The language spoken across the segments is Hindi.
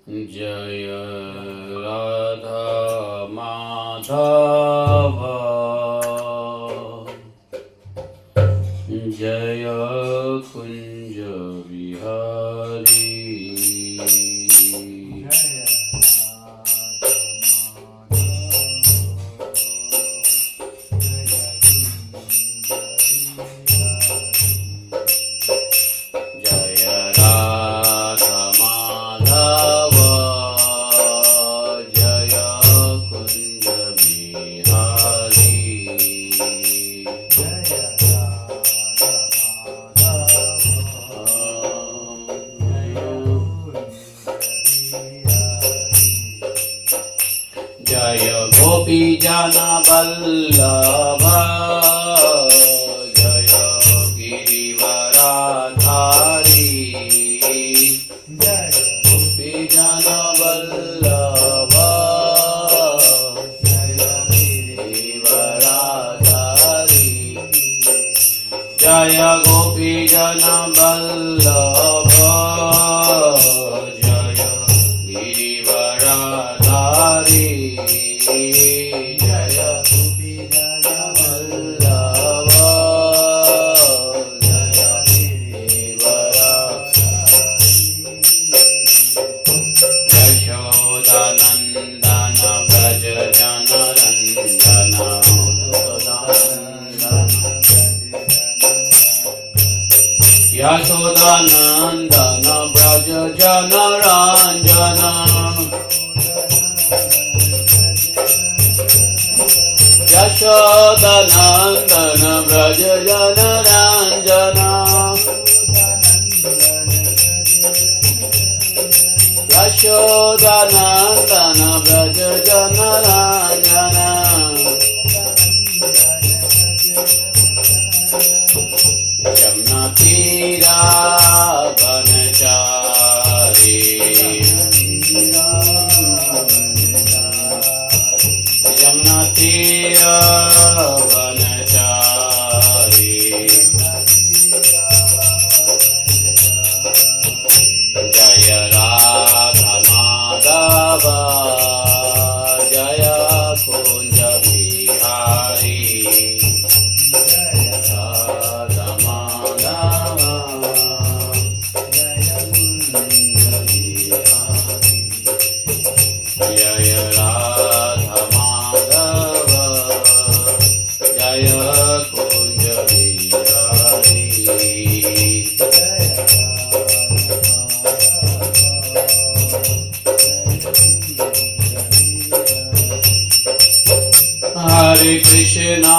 जय राधा माधव जय कुंज बिहारी जय गोपी जन वल्लभ जय गिरिवराधारी जय गोपी जन वल्लभ जय गिरिवराधारी जय गोपी जन वल्लभ जय गिरिवराधारी जय गोपी जन वल्लभ जय गिरिवराधारी यशोदानंदन व्रज जनरंजन यशोदानंदन व्रज जनरंजन यशोदानंदन व्रज जनरंजन यशोदानंदन व्रज जनरंजन यमुना तीरा बनचारी यमुना तीरा बनचारी जय राधा माधव जय कुंज बिहारी जय राधा माधव जय कुंज बिहारी जय राधा माधव जय कुंज बिहारी हरे Krishna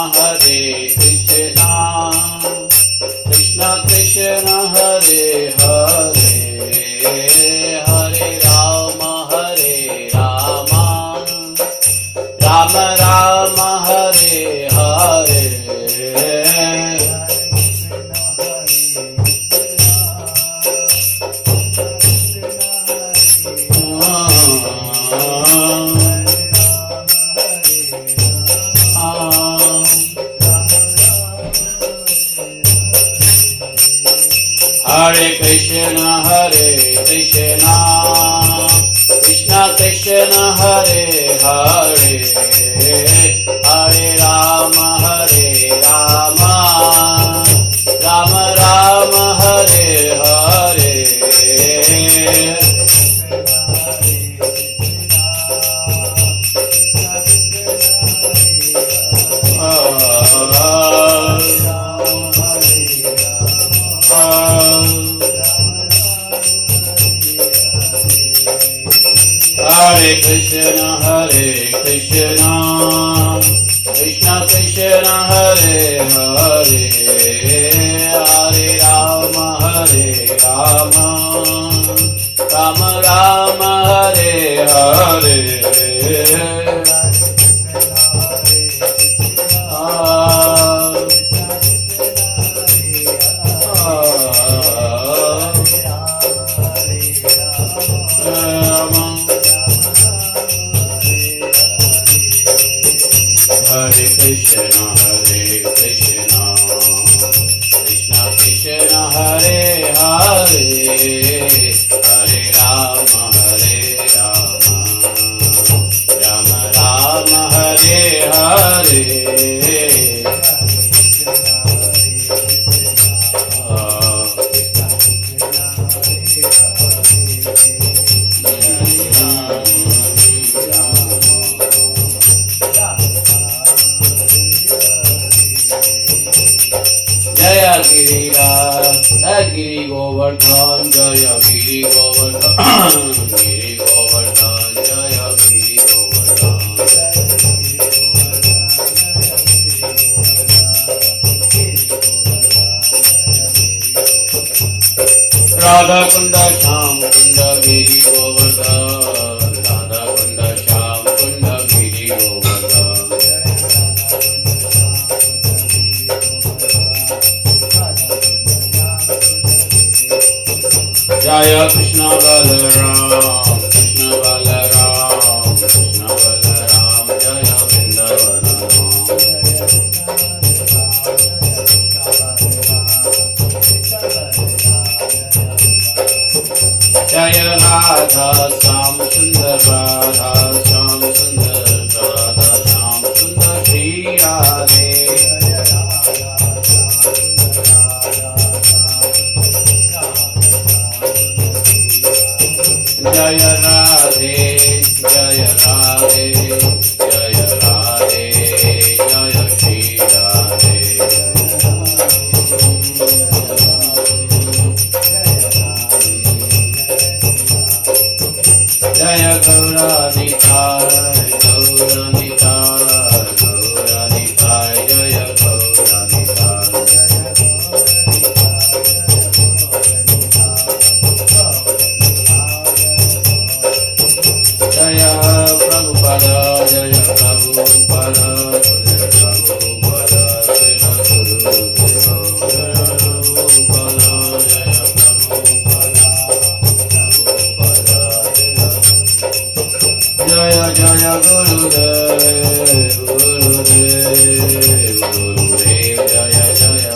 Krishna Krishna Hare Hare Hare Ram Ram Ram Hare Hare Hare Krishna Krishna Krishna Hare Hare Hare Ram Ram Ram Hare Hare Hare Krishna Krishna Krishna Hare Hare Hare Ram Ram Ram Hare Hare Hare Krishna Krishna Krishna Hare Hare Hare Rama Govardhan Jaya Giri Govardhan Giri Govardhan Jaya Giri Govardhan Radha Kunda Sham Kunda Giri Govardhan Radha Kunda Sham Kunda Giri Govardhan Jaya Krishna Balaram Krishna Balaram Krishna Balaram Jaya Vrindavana Jaya Radha Sam Sundar Radha Sam Sundar Radha Sam Sundar Shri Radhe Jaya Radhe Jaya Radhe Jaya Radhe Jaya Shri Radhe Jaya Gauranitai Gauranitai Gauranitai Jaya Gauranitai Jaya Prabhupada Jaya Prabhupada Jaya Prabhupada Jaya Gurudeva Jaya Prabhupada Jaya Prabhupada Jaya Jaya Gurudev Gurudev Gurudev Jaya Jaya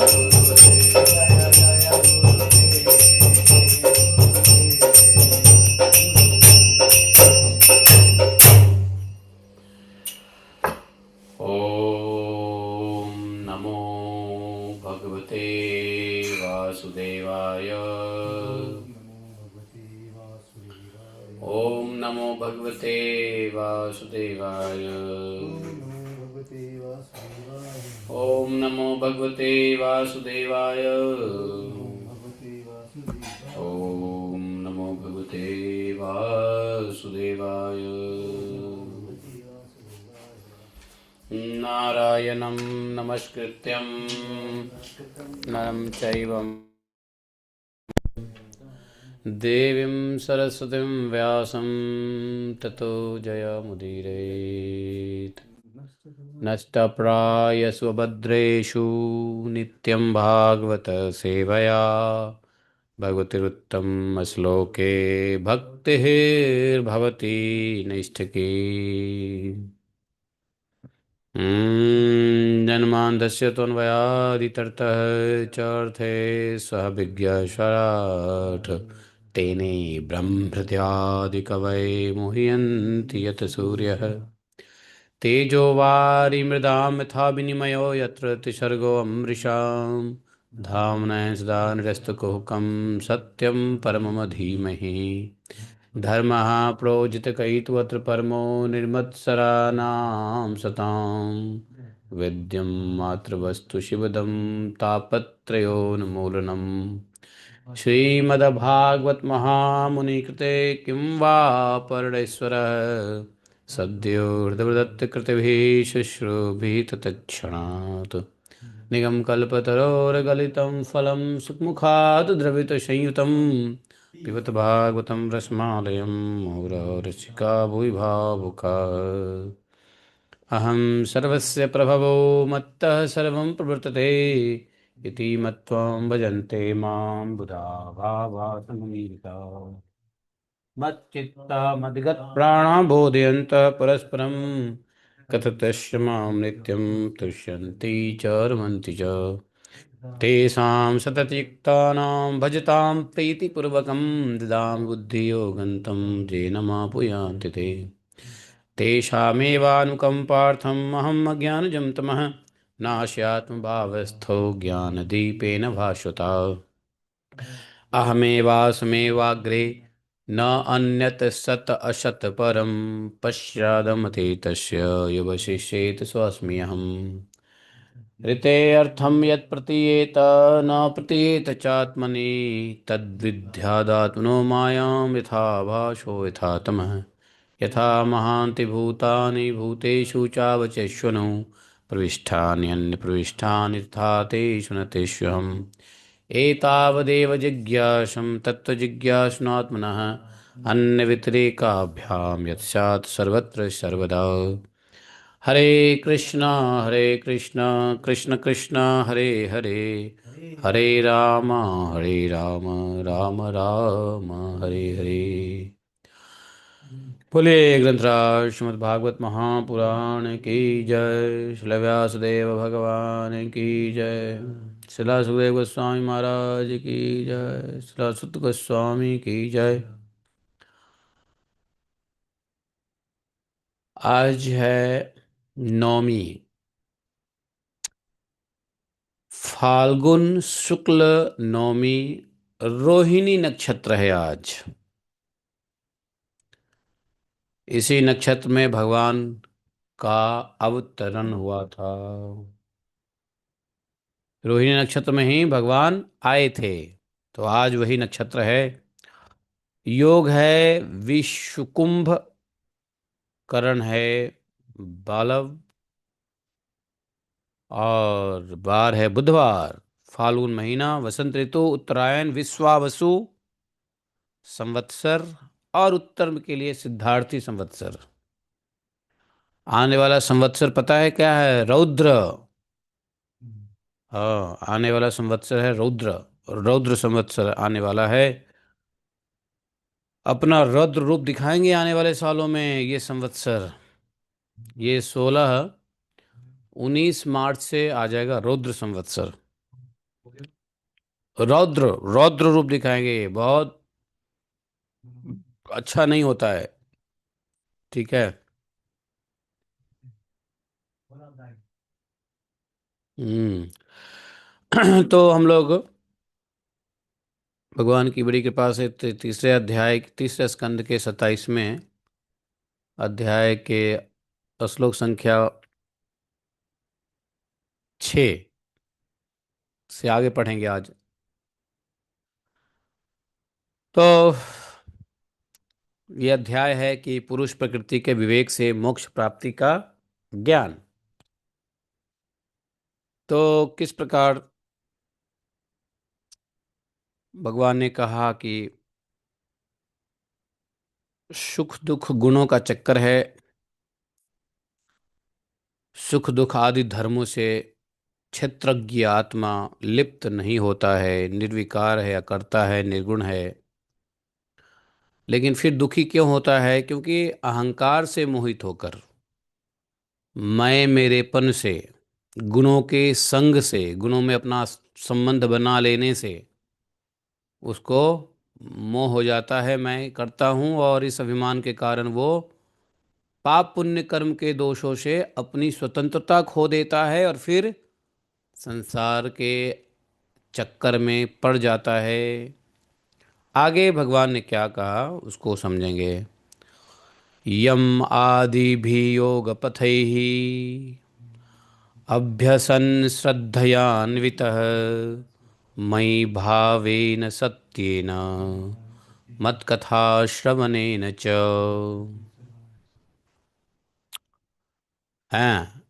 Om Namo Bhagavate Vasudevaya Om Namo Bhagavate Vasudevaya Om Namo Bhagavate Vasudevaya Om Namo Bhagavate Vasudevaya Narayanam Namaskrityam Naram Chaivam Devim Saraswatim Vyasam Tato Jaya Mudiret Nashtapraya Svabhadreshu Nityam Bhagavata Sevaya Bhagavatiruttam Asloke Bhaktihir Bhavati Nishtaki जन्मान्धस्य त्वन्वयादितरतः चार्थे स्वभिज्ञस्वराट् तेने ब्रह्महृदयादिकवये मुह्यन्ति यत् सूर्यः तेजो वारिमृदां यथा विनिमयो यत्र त्रिसर्गो अमृषां धाम्ना सदा निरस्तकुहकं सत्यं परमं धीमहि धर्मः प्रोजितकैतवत्र परमो निर्मत्सराणां सतां वेद्यं मातृवस्तु शिवदं तापत्रयोन्मूलनं श्रीमद्भागवत महामुनिकृते किं वा परमेश्वरः सद्यो हृदयदत्तकृतिभिः शुश्रूभिः तत्क्षणात् निगमकल्पतरोर्गलितं फलं सुमुखात् द्रवितसंयुतं पिबत भागवतं रसमालयं मुहुरः भुवि भावुका अहं सर्वस्य प्रभवो मत्तः सर्वं प्रवर्तते इति मत्वा भजन्ते मां बुधा भावा समुनीता मच्चित्ता मद्गतप्राणा बोधयन्तः परस्परं कथयन्तश्च मां नित्यं तुष्यन्ति च रमन्ति च तेषां सततयुक्तानां भजतां प्रीतिपूर्वकं ददामि बुद्धियोगन्तं येन मापुयान्ति ते तेषामेवानुकम्पार्थम् अहम् अज्ञानजं तमः नास्यात्मभावस्थो ज्ञानदीपेन भास्वता अहमेवास्मेवाग्रे न अन्यत् सत् असत् परं पश्चादमते तस्य युवशिष्येत स्वस्म्यहम् ऋते अर्थम यत् प्रतीयेत न प्रतीयेत चात्मनि तद्विद्यादात्मनो मायां यथा भासो यथा तमः यथा महान्ति भूतानि भूतेषु चावचेष्वनु प्रविष्टान्यन्यप्रविष्टानि तथा तेषु न तेष्वहम् एतावदेव जिज्ञासं तत्त्वजिज्ञासुनात्मनः अन्यव्यतिरेकाभ्यां यत्स्यात् सर्वत्र सर्वदा हरे कृष्णा कृष्ण कृष्ण हरे हरे हरे राम हरे राम राम राम हरे हरे। बोलिए ग्रंथराज श्रीमद् भागवत महापुराण की जय। श्रील व्यासदेव भगवान की जय। श्रील सुखदेव गोस्वामी महाराज की जय। श्रील सुत गोस्वामी की जय। आज है नौमी, फाल्गुन शुक्ल नौमी, रोहिणी नक्षत्र है आज। इसी नक्षत्र में भगवान का अवतरण हुआ था। रोहिणी नक्षत्र में ही भगवान आए थे, तो आज वही नक्षत्र है। योग है विश्वकुंभ, करण है बालव, और बार है बुधवार। फाल्गुन महीना, वसंत ऋतु, उत्तरायण, विश्वावसु संवत्सर, और उत्तर के लिए सिद्धार्थी संवत्सर। आने वाला संवत्सर पता है क्या है? रौद्र। हाँ, आने वाला संवत्सर है रौद्र। रौद्र संवत्सर आने वाला है। अपना रौद्र रूप दिखाएंगे आने वाले सालों में ये संवत्सर। ये 19 से आ जाएगा रौद्र संवत्सर। रौद्र रौद्र रूप दिखाएंगे, बहुत अच्छा नहीं होता है। ठीक है। हम्म। तो हम लोग भगवान की बड़ी कृपा से तीसरे अध्याय, तीसरे स्कंद के 27वें अध्याय के श्लोक संख्या 6 से आगे पढ़ेंगे आज। तो यह अध्याय है कि पुरुष प्रकृति के विवेक से मोक्ष प्राप्ति का ज्ञान। तो किस प्रकार भगवान ने कहा कि सुख दुख गुणों का चक्कर है, सुख दुख आदि धर्मों से क्षेत्रज्ञ आत्मा लिप्त नहीं होता है, निर्विकार है, अकर्ता है, निर्गुण है। लेकिन फिर दुखी क्यों होता है? क्योंकि अहंकार से मोहित होकर, मैं मेरेपन से, गुणों के संग से, गुणों में अपना संबंध बना लेने से उसको मोह हो जाता है, मैं करता हूँ। और इस अभिमान के कारण वो पाप पुण्य कर्म के दोषों से अपनी स्वतंत्रता खो देता है और फिर संसार के चक्कर में पड़ जाता है। आगे भगवान ने क्या कहा उसको समझेंगे। यम आदि भी योग पथैः अभ्यसन् श्रद्धयान्वितः मयि भावेन सत्येन मत्कथा श्रवणेन च। हैं।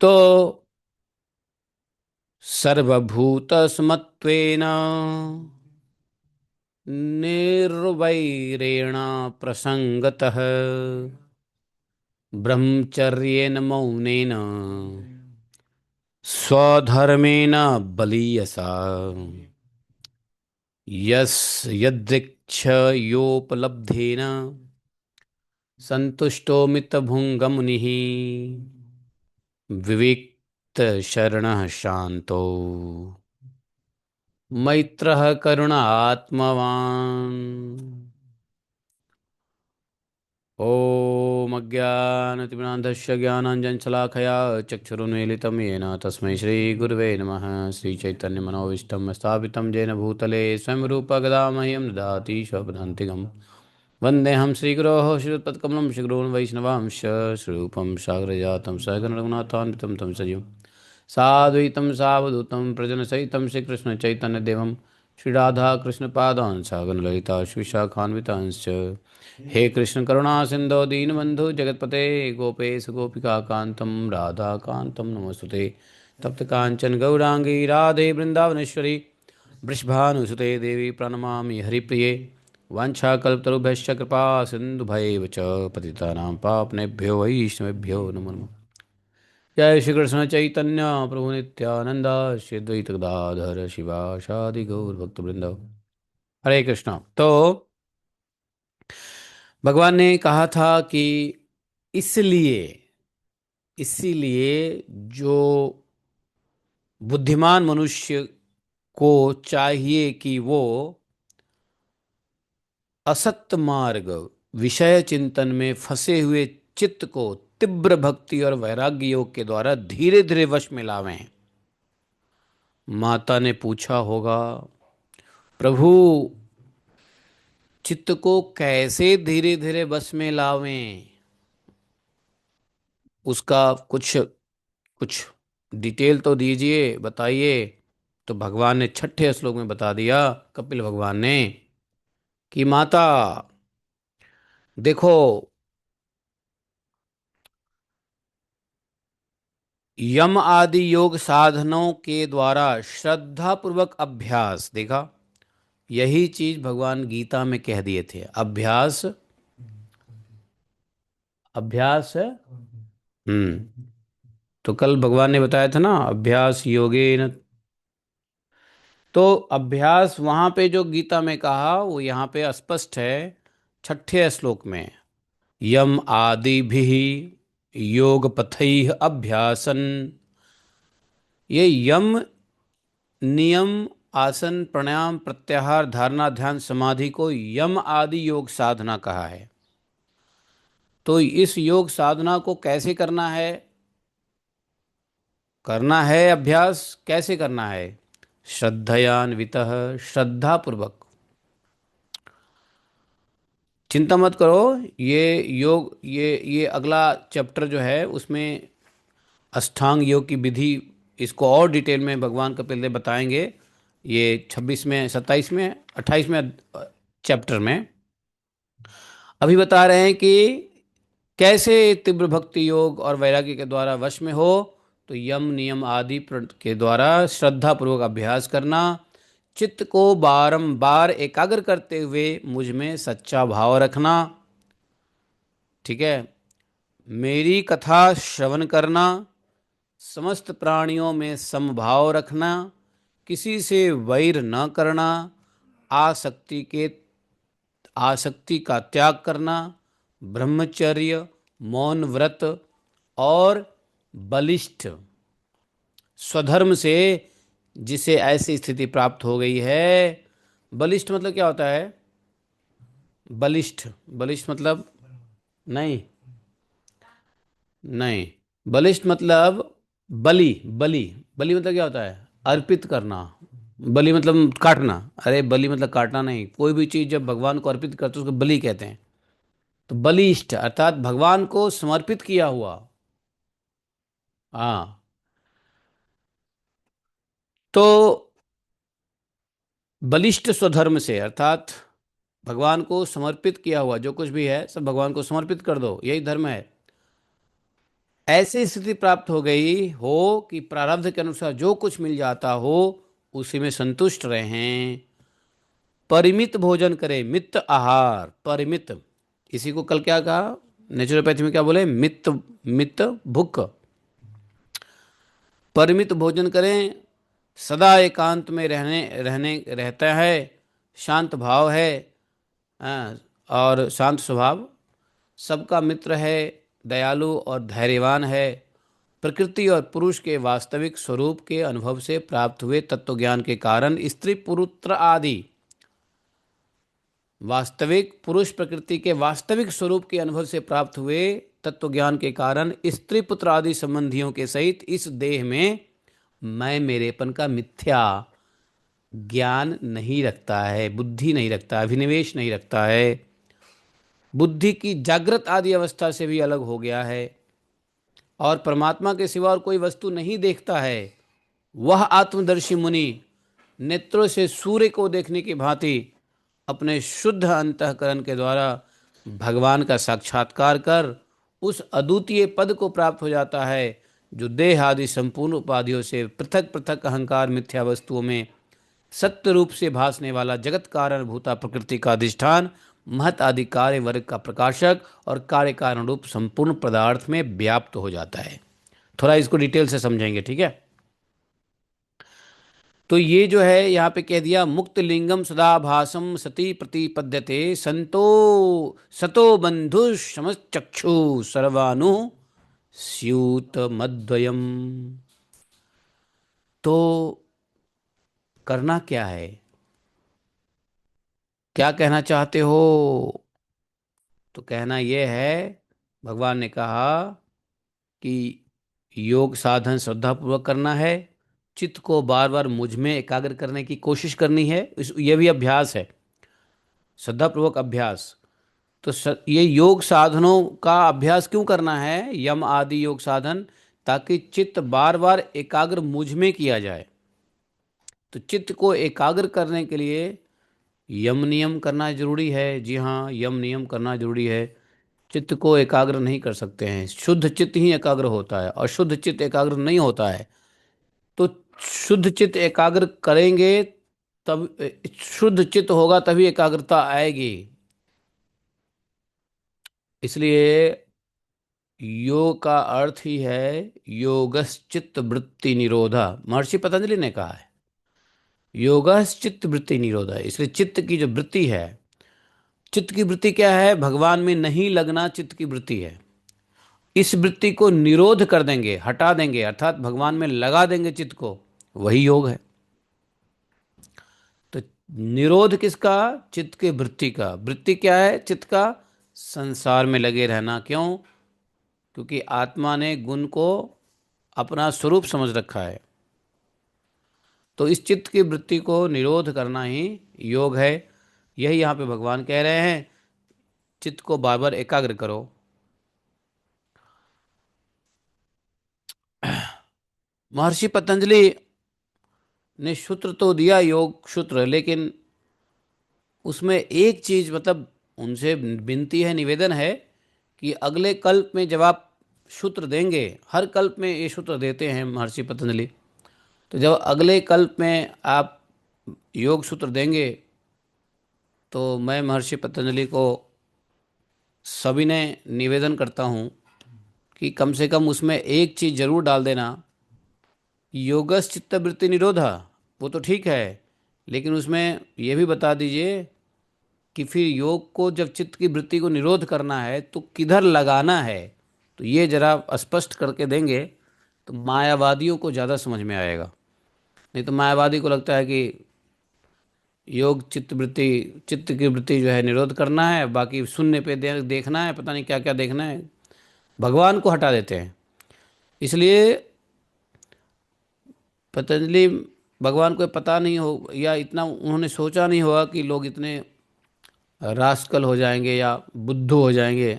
तो सर्वभूतसमत्वेन निर्वैरेण प्रसंगतः ब्रह्मचर्येण मौनेन स्वधर्मेण बलीयसा यस यदृच्छयोपलब्धेन संतुष्टो मितभुङ्गमुनिः विविक्त शरणः शान्तो मैत्रः करुण आत्मवान्। ॐ अज्ञानतिमिरान्धस्य ज्ञानाञ्जनशलाकया चक्षुरुन्मीलितं येन तस्मै श्रीगुरुवे नमः। श्रीचैतन्यमनोभीष्टं स्थापितं येन भूतले स्वयं रूपः गदा मह्यं ददाति स्वपदान्तिकम्। वन्देऽहं श्रीगुरोः श्रीयुतपत्कमलं श्रीगुरून् वैष्णवांश्च श्रीरूपं सागरजातं सहगणरघुनाथान्वितं तं सजीवं साद्वैतं सावधूतं प्रजनसहितं श्रीकृष्णचैतन्यदेवं श्रीराधाकृष्णपादान् सागरललिता श्रीशाखान्वितांश्च हे कृष्ण करुणा सिन्धो दीनबन्धु जगत्पते गोपेश गोपिकान्तं राधाकान्तं नमोस्तुते तप्त काञ्चन गौरांगी राधे वृन्दावनेश्वरी वृषभानुसुते देवी प्रणमामि हरिप्रिये वाञ्छाकल्पतरुभ्यश्च कृपा सिन्धुभैव च पतितानां पावनेभ्यो वैष्णवेभ्यो नमो नमः। जय श्री कृष्ण चैतन्य प्रभु नित्यानंद श्री द्वैत गदाधर शिवासादि गौर भक्तवृंद। हरे कृष्णा। तो भगवान ने कहा था कि इसलिए इसीलिए जो बुद्धिमान मनुष्य को चाहिए कि वो असत मार्ग विषय चिंतन में फंसे हुए चित्त को तीव्र भक्ति और वैराग्य योग के द्वारा धीरे धीरे वश में लावें। माता ने पूछा होगा, प्रभु चित्त को कैसे धीरे धीरे वश में लावें, उसका कुछ कुछ डिटेल तो दीजिए, बताइए। तो भगवान ने छठे श्लोक में बता दिया, कपिल भगवान ने, कि माता देखो, यम आदि योग साधनों के द्वारा श्रद्धा पूर्वक अभ्यास, देखा, यही चीज भगवान गीता में कह दिए थे। अभ्यास अभ्यास तो कल भगवान ने बताया था ना, अभ्यास योगेन। तो अभ्यास वहां पे जो गीता में कहा वो यहाँ पे स्पष्ट है छठे श्लोक में। यम आदि भी योग पथैः अभ्यासन, ये यम नियम आसन प्राणायाम प्रत्याहार धारणा ध्यान समाधि को यम आदि योग साधना कहा है। तो इस योग साधना को कैसे करना है? करना है अभ्यास, कैसे करना है? श्रद्धयान्वितः, श्रद्धा पूर्वक। चिंता मत करो, ये योग, ये अगला चैप्टर जो है उसमें अष्टांग योग की विधि, इसको और डिटेल में भगवान कपिल देव बताएंगे। ये 26 में 27 में 28 में चैप्टर में अभी बता रहे हैं कि कैसे तीव्र भक्ति योग और वैराग्य के द्वारा वश में हो। तो यम नियम आदि के द्वारा श्रद्धा पूर्वक अभ्यास करना, चित्त को बारंबार एकाग्र करते हुए मुझ में सच्चा भाव रखना, ठीक है, मेरी कथा श्रवण करना, समस्त प्राणियों में समभाव रखना, किसी से वैर न करना, आसक्ति का त्याग करना, ब्रह्मचर्य, मौन व्रत और बलिष्ठ स्वधर्म से जिसे ऐसी स्थिति प्राप्त हो गई है। बलिष्ठ मतलब क्या होता है? बलिष्ठ, बलिष्ठ मतलब, नहीं नहीं, बलिष्ठ मतलब बलि, बलि, बलि मतलब क्या होता है? अर्पित करना। बलि मतलब काटना। अरे बलि मतलब काटना नहीं, कोई भी चीज जब भगवान को अर्पित करते हैं उसको बलि कहते हैं। तो बलिष्ठ अर्थात भगवान को समर्पित किया हुआ। हाँ। तो बलिष्ठ स्वधर्म से अर्थात भगवान को समर्पित किया हुआ जो कुछ भी है सब भगवान को समर्पित कर दो, यही धर्म है। ऐसी स्थिति प्राप्त हो गई हो कि प्रारब्ध के अनुसार जो कुछ मिल जाता हो उसी में संतुष्ट रहें। परिमित भोजन करें, मित आहार, परिमित, इसी को कल क्या कहा, नेचुरोपैथी में क्या बोले, मित, मित भुक। परिमित भोजन करें, सदा एकांत में रहने रहने रहता है, शांत भाव है, और शांत स्वभाव, सबका मित्र है, दयालु और धैर्यवान है, प्रकृति और पुरुष के वास्तविक स्वरूप के अनुभव से प्राप्त हुए तत्व ज्ञान के कारण स्त्री पुरुत्र आदि वास्तविक पुरुष प्रकृति के वास्तविक स्वरूप के अनुभव से प्राप्त हुए तत्व ज्ञान के कारण स्त्री पुत्र आदि संबंधियों के सहित इस देह में मैं मेरेपन का मिथ्या ज्ञान नहीं रखता है, बुद्धि नहीं रखता, अभिनिवेश नहीं रखता है। बुद्धि की जागृत आदि अवस्था से भी अलग हो गया है और परमात्मा के सिवा और कोई वस्तु नहीं देखता है, वह आत्मदर्शी मुनि नेत्रों से सूर्य को देखने की भांति अपने शुद्ध अंतःकरण के द्वारा भगवान का साक्षात्कार कर उस अद्वितीय पद को प्राप्त हो जाता है जो देह आदि संपूर्ण उपाधियों से पृथक पृथक अहंकार मिथ्या वस्तुओं में सत्य रूप से भासने वाला जगत कारण भूता प्रकृति का अधिष्ठान महत आदि कार्य वर्ग का प्रकाशक और कार्य कारण रूप संपूर्ण पदार्थ में व्याप्त हो जाता है। थोड़ा इसको डिटेल से समझेंगे, ठीक है। तो ये जो है यहाँ पे कह दिया, मुक्त लिंगम सदाभासम सती प्रतिपद्यते संतो सतो बंधु समचक्षु सर्वानु स्यूत मद्वयम। तो करना क्या है, क्या कहना चाहते हो? तो कहना यह है, भगवान ने कहा कि योग साधन श्रद्धापूर्वक करना है, चित्त को बार बार मुझ में एकाग्र करने की कोशिश करनी है, यह भी अभ्यास है, श्रद्धापूर्वक अभ्यास। तो ये योग साधनों का अभ्यास क्यों करना है, यम आदि योग साधन, ताकि चित्त बार बार एकाग्र मुझ में किया जाए। तो चित्त को एकाग्र करने के लिए यम नियम करना जरूरी है। जी हाँ, यम नियम करना जरूरी है। चित्त को एकाग्र नहीं कर सकते हैं, शुद्ध चित्त ही एकाग्र होता है और शुद्ध चित्त एकाग्र नहीं होता है। तो शुद्ध चित्त एकाग्र करेंगे तब, शुद्ध चित्त होगा तभी एकाग्रता आएगी। इसलिए योग का अर्थ ही है योगश्चित्त वृत्ति निरोधा, महर्षि पतंजलि ने कहा है योगश्चित्त वृत्ति निरोधा। इसलिए चित्त की जो वृत्ति है, चित्त की वृत्ति क्या है, भगवान में नहीं लगना चित्त की वृत्ति है। इस वृत्ति को निरोध कर देंगे, हटा देंगे, अर्थात भगवान में लगा देंगे चित्त को, वही योग है। तो निरोध किसका, चित्त के वृत्ति का। वृत्ति क्या है चित्त का, संसार में लगे रहना। क्यों? क्योंकि आत्मा ने गुण को अपना स्वरूप समझ रखा है। तो इस चित्त की वृत्ति को निरोध करना ही योग है। यही यहाँ पे भगवान कह रहे हैं, चित्त को बार बार एकाग्र करो। महर्षि पतंजलि ने सूत्र तो दिया, योग सूत्र, लेकिन उसमें एक चीज, मतलब उनसे विनती है, निवेदन है कि अगले कल्प में जब आप सूत्र देंगे, हर कल्प में ये सूत्र देते हैं महर्षि पतंजलि, तो जब अगले कल्प में आप योग सूत्र देंगे तो मैं महर्षि पतंजलि को सभी ने निवेदन करता हूँ कि कम से कम उसमें एक चीज़ जरूर डाल देना, योगस चित्त वृत्ति निरोधा। वो तो ठीक है, लेकिन उसमें यह भी बता दीजिए कि फिर योग को जब चित्त की वृत्ति को निरोध करना है तो किधर लगाना है। तो ये जरा स्पष्ट करके देंगे तो मायावादियों को ज़्यादा समझ में आएगा। नहीं तो मायावादी को लगता है कि योग चित्त वृत्ति, चित्त की वृत्ति जो है निरोध करना है, बाकी शून्य पे देखना है, पता नहीं क्या क्या देखना है, भगवान को हटा देते हैं। इसलिए पतंजलि, भगवान को पता नहीं हो या इतना उन्होंने सोचा नहीं होगा कि लोग इतने रास्कल हो जाएंगे या बुद्धू हो जाएंगे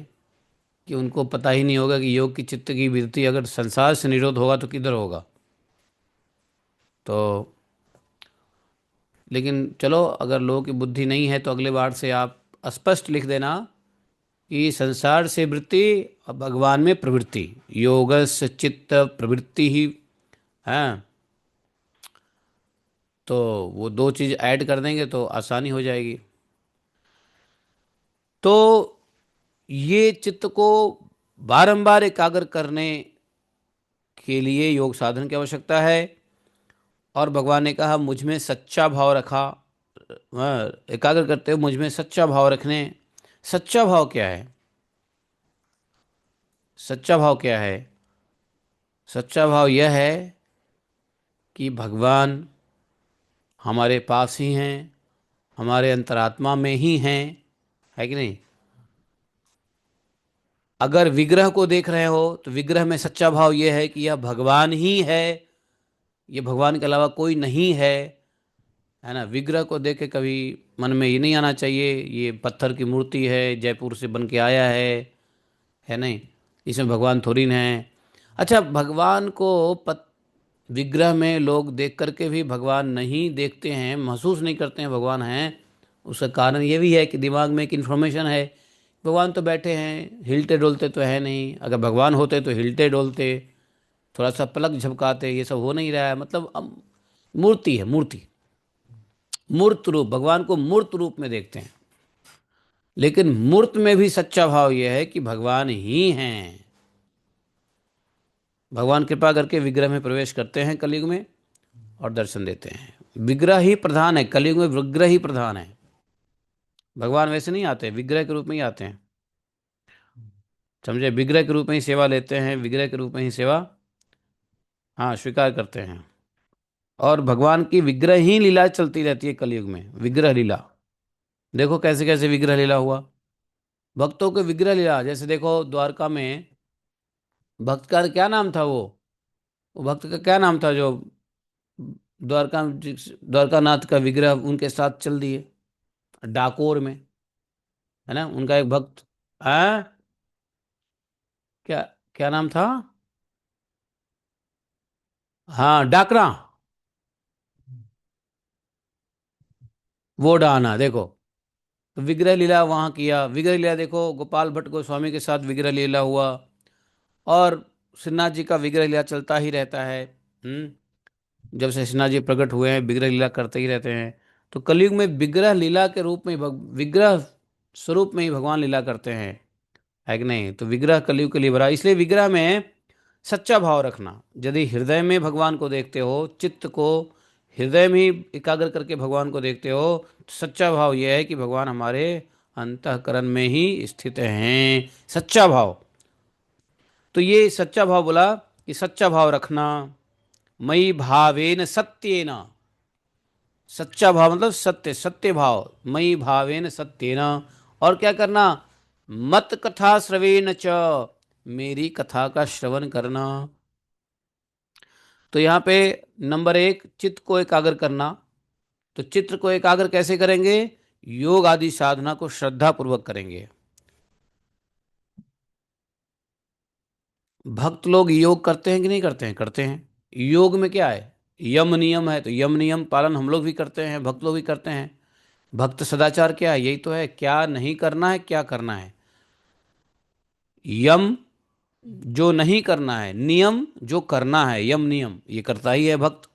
कि उनको पता ही नहीं होगा कि योग की चित्त की वृत्ति अगर संसार से निरोध होगा तो किधर होगा। तो लेकिन चलो, अगर लोगों की बुद्धि नहीं है तो अगले बार से आप स्पष्ट लिख देना कि संसार से वृत्ति और भगवान में प्रवृत्ति, योगस चित्त प्रवृत्ति ही है। तो वो दो चीज़ ऐड कर देंगे तो आसानी हो जाएगी। तो ये चित्त को बारंबार एकाग्र करने के लिए योग साधन की आवश्यकता है। और भगवान ने कहा मुझ में सच्चा भाव रखा, एकाग्र करते हुए मुझ में सच्चा भाव रखने। सच्चा भाव क्या है? सच्चा भाव क्या है? सच्चा भाव यह है कि भगवान हमारे पास ही हैं, हमारे अंतरात्मा में ही हैं, है कि नहीं? अगर विग्रह को देख रहे हो तो विग्रह में सच्चा भाव यह है कि यह भगवान ही है, ये भगवान के अलावा कोई नहीं है। है ना। विग्रह को देख के कभी मन में ये नहीं आना चाहिए ये पत्थर की मूर्ति है, जयपुर से बन के आया है नहीं, इसमें भगवान थोड़ी न है। अच्छा, भगवान को विग्रह में लोग देख करके भी भगवान नहीं देखते हैं, महसूस नहीं करते हैं भगवान हैं। उसका कारण ये भी है कि दिमाग में एक इन्फॉर्मेशन है, भगवान तो बैठे हैं, हिलते डोलते तो है नहीं, अगर भगवान होते तो हिलते डोलते, थोड़ा सा पलक झपकाते, ये सब हो नहीं रहा है। मतलब मूर्ति है, मूर्ति, मूर्त रूप, भगवान को मूर्त रूप में देखते हैं। लेकिन मूर्त में भी सच्चा भाव यह है कि भगवान ही हैं। भगवान कृपा करके विग्रह में प्रवेश करते हैं कलयुग में और दर्शन देते हैं। विग्रह ही प्रधान है, कलयुग में विग्रह ही प्रधान है। भगवान वैसे नहीं आते, विग्रह के रूप में ही आते हैं। समझे, विग्रह के रूप में ही सेवा लेते हैं, विग्रह के रूप में ही सेवा, हाँ, स्वीकार करते हैं। और भगवान की विग्रह ही लीला चलती रहती है कलयुग में, विग्रह लीला। देखो कैसे कैसे विग्रह लीला हुआ, भक्तों के विग्रह लीला। जैसे देखो द्वारका में भक्त का क्या नाम था, वो भक्त का क्या नाम था जो द्वारका, द्वारकानाथ का विग्रह उनके साथ चल दिए, डाकोर में, है ना, उनका एक भक्त। है, क्या, क्या नाम था? हाँ, डाकरा, वो डाना देखो। तो विग्रह लीला वहाँ किया, विग्रह लीला देखो गोपाल भट्ट गोस्वामी के साथ विग्रह लीला हुआ। और श्रीनाथ जी का विग्रह लीला चलता ही रहता है। जब से श्रीनाथ जी प्रकट हुए हैं विग्रह लीला करते ही रहते हैं। तो कलयुग में विग्रह लीला के रूप में विग्रह स्वरूप में ही भगवान लीला करते हैं, है कि नहीं। तो विग्रह कलयुग के लिए बड़ा, इसलिए विग्रह में सच्चा भाव रखना। यदि हृदय में भगवान को देखते हो, चित्त को हृदय में ही एकाग्र करके भगवान को देखते हो, तो सच्चा भाव यह है कि भगवान हमारे अंतःकरण में ही स्थित हैं, सच्चा भाव। तो ये सच्चा भाव बोला कि सच्चा भाव रखना, मई भावेन सत्येन, सच्चा भाव मतलब सत्य, सत्य भाव, मई भावेन सत्येन। और क्या करना, मत कथा श्रवेण च, मेरी कथा का श्रवण करना। तो यहाँ पे नंबर एक, चित्त को एकाग्र करना। तो चित्त को एकाग्र कैसे करेंगे, योग आदि साधना को श्रद्धा पूर्वक करेंगे। भक्त लोग योग करते हैं कि नहीं करते हैं? करते हैं। योग में क्या है, यम नियम है, तो यम नियम पालन हम लोग भी करते हैं, भक्त लोग भी करते हैं। भक्त सदाचार क्या है, यही तो है, क्या नहीं करना है, क्या करना है। यम जो नहीं करना है, नियम जो करना है, यम नियम ये करता ही है भक्त।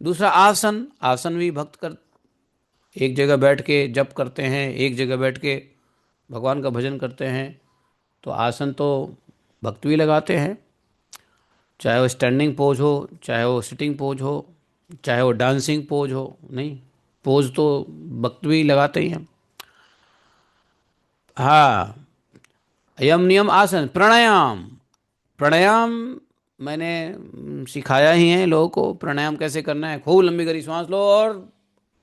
दूसरा आसन, आसन भी भक्त कर, एक जगह बैठ के जप करते हैं, एक जगह बैठ के भगवान का भजन करते हैं। तो आसन तो भक्त भी लगाते हैं, चाहे वो स्टैंडिंग पोज हो, चाहे वो सिटिंग पोज हो, चाहे वो डांसिंग पोज हो, नहीं, पोज तो भक्त भी लगाते ही हैं। हाँ, यम नियम आसन, प्राणायाम, प्राणायाम मैंने सिखाया ही है लोगों को। प्राणायाम कैसे करना है, खूब लंबी गहरी सांस लो और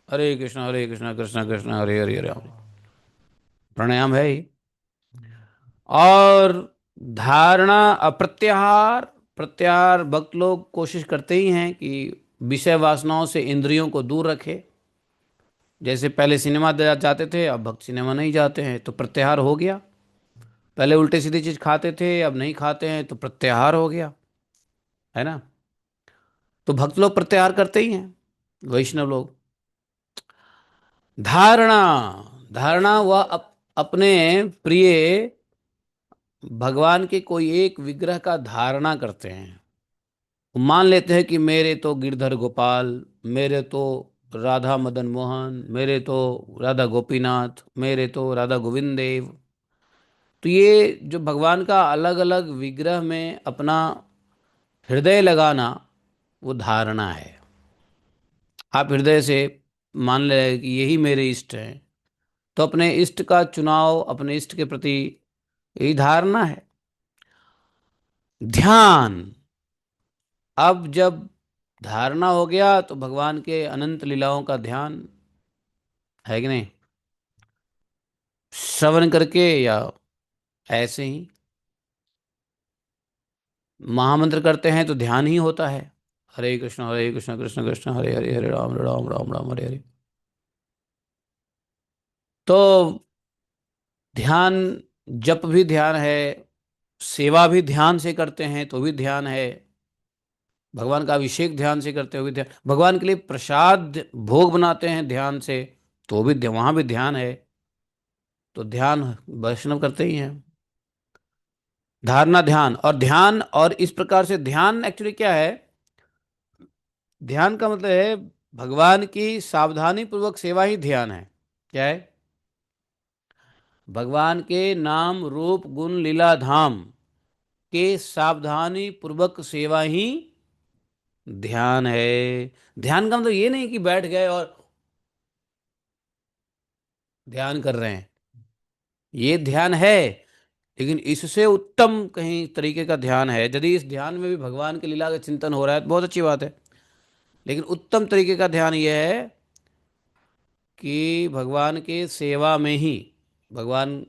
हरे कृष्णा कृष्णा कृष्णा हरे हरे हरे राम, प्राणायाम है ही। और धारणा, प्रत्याहार, प्रत्याहार भक्त लोग कोशिश करते ही हैं कि विषय वासनाओं से इंद्रियों को दूर रखे। जैसे पहले सिनेमा जाते थे, अब भक्त सिनेमा नहीं जाते हैं, तो प्रत्याहार हो गया। पहले उल्टे सीधी चीज खाते थे, अब नहीं खाते हैं, तो प्रत्याहार हो गया, है ना। तो भक्त लोग प्रत्याहार करते ही हैं, वैष्णव लोग। धारणा, धारणा वह अपने प्रिय भगवान के कोई एक विग्रह का धारणा करते हैं। मान लेते हैं कि मेरे तो गिरधर गोपाल, मेरे तो राधा मदन मोहन, मेरे तो राधा गोपीनाथ, मेरे तो राधा गोविंद देव। तो ये जो भगवान का अलग अलग विग्रह में अपना हृदय लगाना, वो धारणा है। आप हृदय से मान ले कि यही मेरे इष्ट हैं, तो अपने इष्ट का चुनाव, अपने इष्ट के प्रति, यही धारणा है। ध्यान, अब जब धारणा हो गया तो भगवान के अनंत लीलाओं का ध्यान, है कि नहीं, श्रवण करके या ऐसे ही। महामंत्र करते हैं तो ध्यान ही होता है, हरे कृष्ण कृष्ण कृष्ण हरे हरे, हरे राम राम राम राम हरे हरे। तो ध्यान, जप भी ध्यान है, सेवा भी ध्यान से करते हैं तो भी ध्यान है, भगवान का अभिषेक ध्यान से करते हुए ध्यान, भगवान के लिए प्रसाद भोग बनाते हैं ध्यान से तो भी वहां भी ध्यान है। तो ध्यान वैष्णव करते ही हैं। धारणा ध्यान और ध्यान, और इस प्रकार से ध्यान एक्चुअली क्या है? ध्यान का मतलब है भगवान की सावधानी पूर्वक सेवा ही ध्यान है। क्या है? भगवान के नाम रूप गुण लीला धाम के सावधानी पूर्वक सेवा ही ध्यान है। ध्यान का मतलब ये नहीं कि बैठ गए और ध्यान कर रहे हैं, ये ध्यान है, लेकिन इससे उत्तम कहीं तरीके का ध्यान है। यदि इस ध्यान में भी भगवान की लीला का चिंतन हो रहा है तो बहुत अच्छी बात है, लेकिन उत्तम तरीके का ध्यान यह है कि भगवान के सेवा में ही, भगवान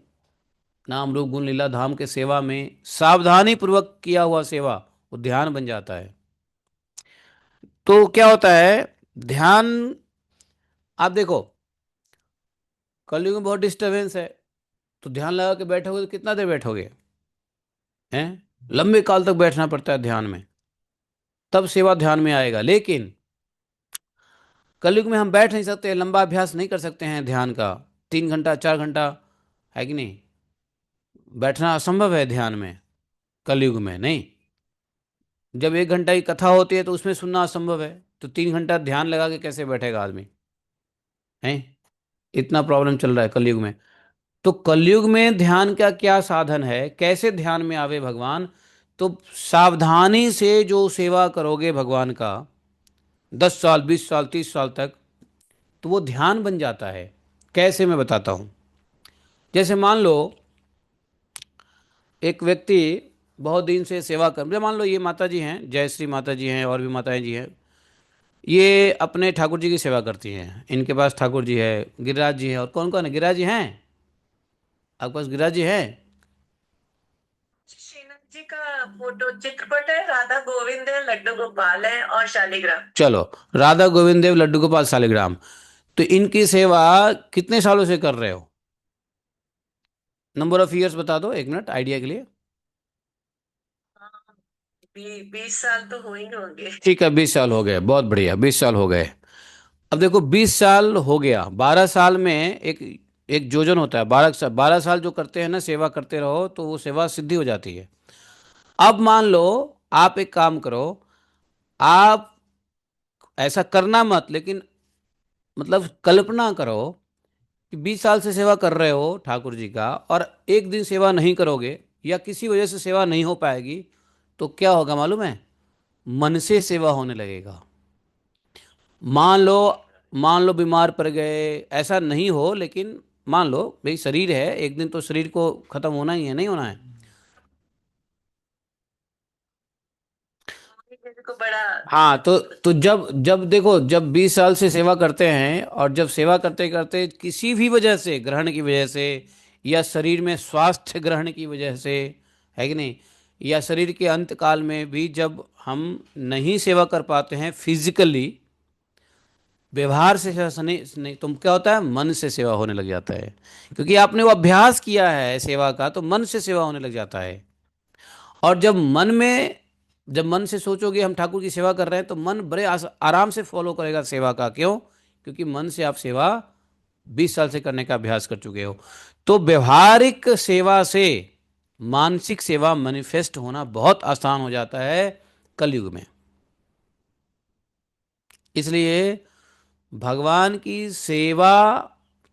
नाम रूप गुण लीला धाम के सेवा में सावधानी पूर्वक किया हुआ सेवा वो ध्यान बन जाता है। तो क्या होता है? ध्यान, आप देखो, कलयुग में बहुत डिस्टरबेंस है, तो ध्यान लगा के बैठोगे तो कितना देर बैठोगे? हैं? लंबे काल तक बैठना पड़ता है ध्यान में, तब सेवा ध्यान में आएगा। लेकिन कलयुग में हम बैठ नहीं सकते, लंबा अभ्यास नहीं कर सकते हैं ध्यान का, 3 घंटा 4 घंटा, है कि नहीं? बैठना असंभव है ध्यान में, कलयुग में नहीं। जब 1 घंटा की कथा होती है तो उसमें सुनना असंभव है, तो 3 घंटा ध्यान लगा के कैसे बैठेगा आदमी? है, इतना प्रॉब्लम चल रहा है कलयुग में। तो कलयुग में ध्यान का क्या साधन है, कैसे ध्यान में आवे भगवान? तो सावधानी से जो सेवा करोगे भगवान का, 10 साल 20 साल 30 साल तक, तो वो ध्यान बन जाता है। कैसे, मैं बताता हूँ। जैसे मान लो एक व्यक्ति बहुत दिन से सेवा कर, जैसे मान लो ये माता जी हैं, जय श्री माता जी हैं और भी माताएं जी हैं, ये अपने ठाकुर जी की सेवा करती हैं। इनके पास ठाकुर जी है, गिरिराज जी हैं, और कौन कौन है? गिरिराज जी हैं, आपके पास गिरिराज जी हैं? श्रीनाथ जी का फोटो चित्रपट है, राधा गोविंद है, लड्डू गोपाल है और शालिग्राम। चलो, राधा गोविंद देव लड्डू गोपाल शालिग्राम, तो इनकी सेवा कितने सालों से कर रहे हो? नंबर ऑफ ईयर्स बता दो, 1 मिनट आइडिया के लिए। हाँ, 20 साल तो हो ही होंगे। ठीक है, 20 साल हो गए, बहुत बढ़िया, 20 साल हो गए। अब देखो, 20 साल हो गया, 12 साल में एक एक योजन होता है। 12 साल, 12 साल जो करते हैं ना, सेवा करते रहो तो वो सेवा सिद्धि हो जाती है। अब मान लो, आप एक काम करो, आप ऐसा करना मत, लेकिन मतलब कल्पना करो कि 20 साल से सेवा कर रहे हो ठाकुर जी का, और एक दिन सेवा नहीं करोगे या किसी वजह से सेवा नहीं हो पाएगी, तो क्या होगा मालूम है? मन से सेवा होने लगेगा। मान लो, मान लो बीमार पड़ गए, ऐसा नहीं हो, लेकिन मान लो भाई शरीर है, एक दिन तो शरीर को खत्म होना ही है, नहीं होना है? मेरे को बड़ा हाँ, तो जब जब देखो, जब 20 साल से सेवा करते हैं और जब सेवा करते करते किसी भी वजह से, ग्रहण की वजह से या शरीर में स्वास्थ्य ग्रहण की वजह से, है कि नहीं, या शरीर के अंत काल में भी जब हम नहीं सेवा कर पाते हैं फिजिकली, व्यवहार से सेवा नहीं, तुम क्या होता है, मन से सेवा होने लग जाता है। क्योंकि आपने वो अभ्यास किया है सेवा का, तो मन से सेवा होने लग जाता है। और जब मन से सोचोगे हम ठाकुर की सेवा कर रहे हैं, तो मन बड़े आराम से फॉलो करेगा सेवा का। क्यों? क्योंकि मन से आप सेवा 20 साल से करने का अभ्यास कर चुके हो। तो व्यवहारिक सेवा से मानसिक सेवा मैनिफेस्ट होना बहुत आसान हो जाता है कलयुग में। इसलिए भगवान की सेवा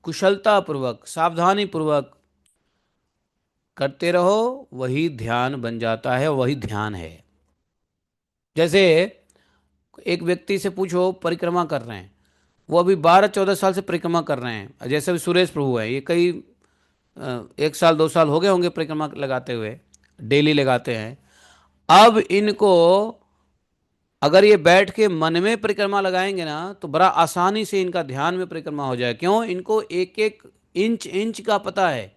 कुशलता पूर्वक, सावधानी पूर्वक करते रहो, वही ध्यान बन जाता है, वही ध्यान है। जैसे एक व्यक्ति से पूछो, परिक्रमा कर रहे हैं, वो अभी 12 14 साल से परिक्रमा कर रहे हैं। जैसे अभी सुरेश प्रभु है, ये कई 1 साल 2 साल हो गए होंगे परिक्रमा लगाते हुए, डेली लगाते हैं। अब इनको अगर ये बैठ के मन में परिक्रमा लगाएंगे ना, तो बड़ा आसानी से इनका ध्यान में परिक्रमा हो जाए। क्यों? इनको एक एक इंच इंच का पता है,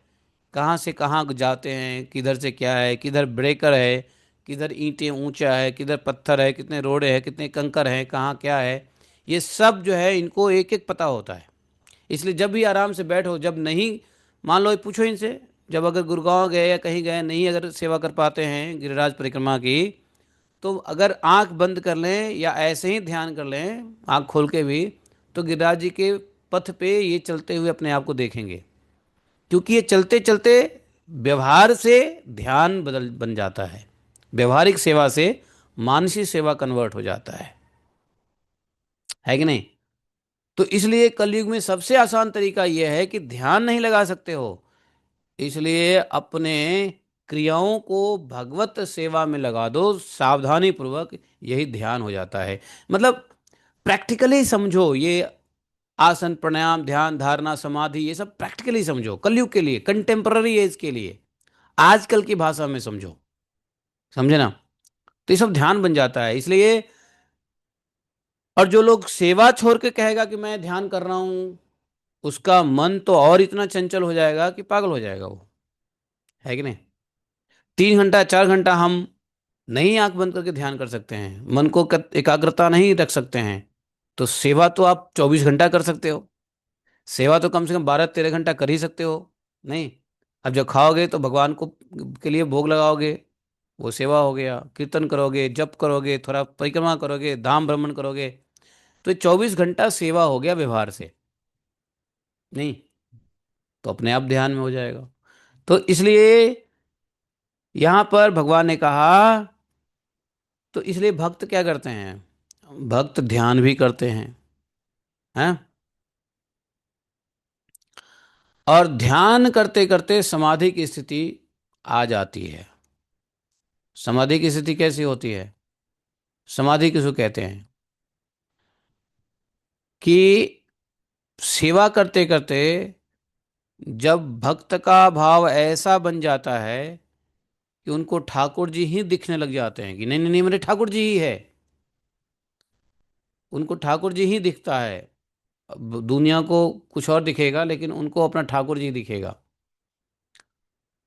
कहाँ से कहाँ जाते हैं, किधर से क्या है, किधर ब्रेकर है, किधर ईंटें ऊंचा है, किधर पत्थर है, कितने रोड़े हैं, कितने कंकर हैं, कहाँ क्या है, ये सब जो है इनको एक एक पता होता है। इसलिए जब भी आराम से बैठो, जब नहीं, मान लो पूछो इनसे, जब अगर गुड़गांव गए या कहीं गए, नहीं अगर सेवा कर पाते हैं गिरिराज परिक्रमा की, तो अगर आंख बंद कर लें या ऐसे ही ध्यान कर लें आंख खोल के भी, तो गिरिराज जी के पथ पे ये चलते हुए अपने आप को देखेंगे। क्योंकि ये चलते चलते व्यवहार से ध्यान बदल बन जाता है, व्यवहारिक सेवा से मानसिक सेवा कन्वर्ट हो जाता है कि नहीं। तो इसलिए कलयुग में सबसे आसान तरीका यह है कि ध्यान नहीं लगा सकते हो, इसलिए अपने क्रियाओं को भगवत सेवा में लगा दो सावधानी पूर्वक, यही ध्यान हो जाता है। मतलब प्रैक्टिकली समझो ये आसन प्राणायाम ध्यान धारणा समाधि, ये सब प्रैक्टिकली समझो, कलयुग के लिए, कंटेम्पररी एज के लिए, आजकल की भाषा में समझो, समझे ना। तो ये सब ध्यान बन जाता है इसलिए। और जो लोग सेवा छोड़ के कहेगा कि मैं ध्यान कर रहा हूं, उसका मन तो और इतना चंचल हो जाएगा कि पागल हो जाएगा वो, है कि नहीं। 3 घंटा 4 घंटा हम नहीं आंख बंद करके ध्यान कर सकते हैं, मन को एकाग्रता नहीं रख सकते हैं, तो सेवा तो आप 24 घंटा कर सकते हो, सेवा तो कम से कम 12-13 घंटा कर ही सकते हो, नहीं। अब जब खाओगे तो भगवान को के लिए भोग लगाओगे, वो सेवा हो गया, कीर्तन करोगे, जप करोगे, थोड़ा परिक्रमा करोगे, धाम भ्रमण करोगे, तो ये 24 घंटा सेवा हो गया व्यवहार से, नहीं, तो अपने आप ध्यान में हो जाएगा। तो इसलिए यहां पर भगवान ने कहा, तो इसलिए भक्त क्या करते हैं, भक्त ध्यान भी करते हैं, और ध्यान करते करते समाधि की स्थिति आ जाती है। समाधि की स्थिति कैसी होती है, समाधि किसको कहते हैं, कि सेवा करते करते जब भक्त का भाव ऐसा बन जाता है कि उनको ठाकुर जी ही दिखने लग जाते हैं, कि नहीं नहीं नहीं मेरे ठाकुर जी ही है, उनको ठाकुर जी ही दिखता है। अब दुनिया को कुछ और दिखेगा, लेकिन उनको अपना ठाकुर जी दिखेगा।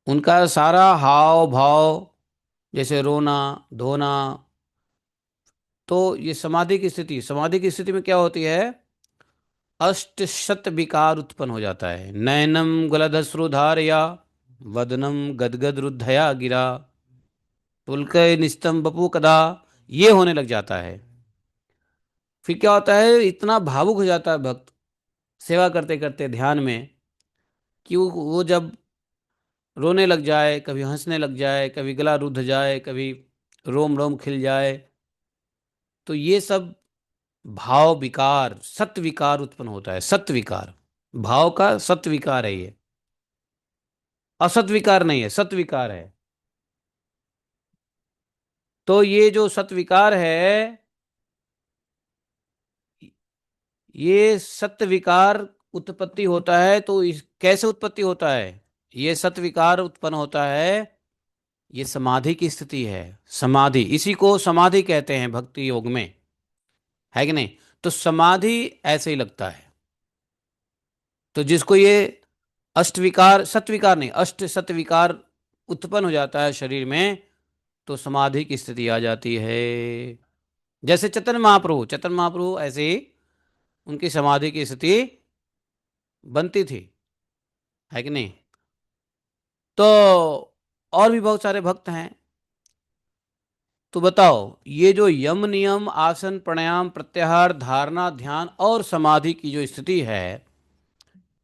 उनका सारा हाव भाव, जैसे रोना धोना, तो ये समाधि की स्थिति में क्या होती है, अष्ट शत विकार उत्पन्न हो जाता है। नयनम गलधश्रुधारया, वदनम गदगद रुद्धया गिरा, पुलकय निस्तम बपू कदा, ये होने लग जाता है। फिर क्या होता है, इतना भावुक हो जाता है भक्त सेवा करते करते ध्यान में, कि वो जब रोने लग जाए, कभी हंसने लग जाए, कभी गला रुद्ध जाए, कभी रोम रोम खिल जाए, तो ये सब भाव विकार सत्व विकार उत्पन्न होता है। सत्व विकार भाव का सत्व विकार है ये, असत विकार नहीं है, सत्व विकार है। तो ये जो सत्व विकार है, ये सत्व विकार उत्पत्ति होता है, तो कैसे उत्पत्ति होता है, ये सत्व विकार उत्पन्न होता है, ये समाधि की स्थिति है। समाधि, इसी को समाधि कहते हैं भक्ति योग में, है कि नहीं। तो समाधि ऐसे ही लगता है। तो जिसको ये अष्टविकार सत्विकार नहीं, अष्ट सत्विकार उत्पन्न हो जाता है शरीर में, तो समाधि की स्थिति आ जाती है। जैसे चैतन्य महाप्रभु ऐसे ही उनकी समाधि की स्थिति बनती थी, है कि नहीं। तो और भी बहुत सारे भक्त हैं। तो बताओ, ये जो यम नियम आसन प्राणायाम प्रत्याहार धारणा ध्यान और समाधि की जो स्थिति है,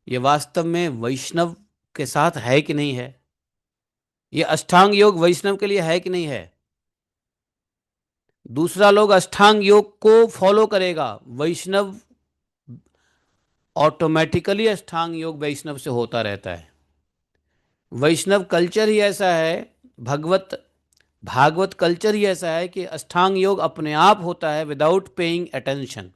ये वास्तव में वैष्णव के साथ है कि नहीं है, ये अष्टांग योग वैष्णव के लिए है कि नहीं है। दूसरा लोग अष्टांग योग को फॉलो करेगा, वैष्णव ऑटोमेटिकली अष्टांग योग वैष्णव से होता रहता है। वैष्णव कल्चर ही ऐसा है, भगवत भागवत कल्चर ही ऐसा है कि अष्टांग योग अपने आप होता है विदाउट पेइंग अटेंशन।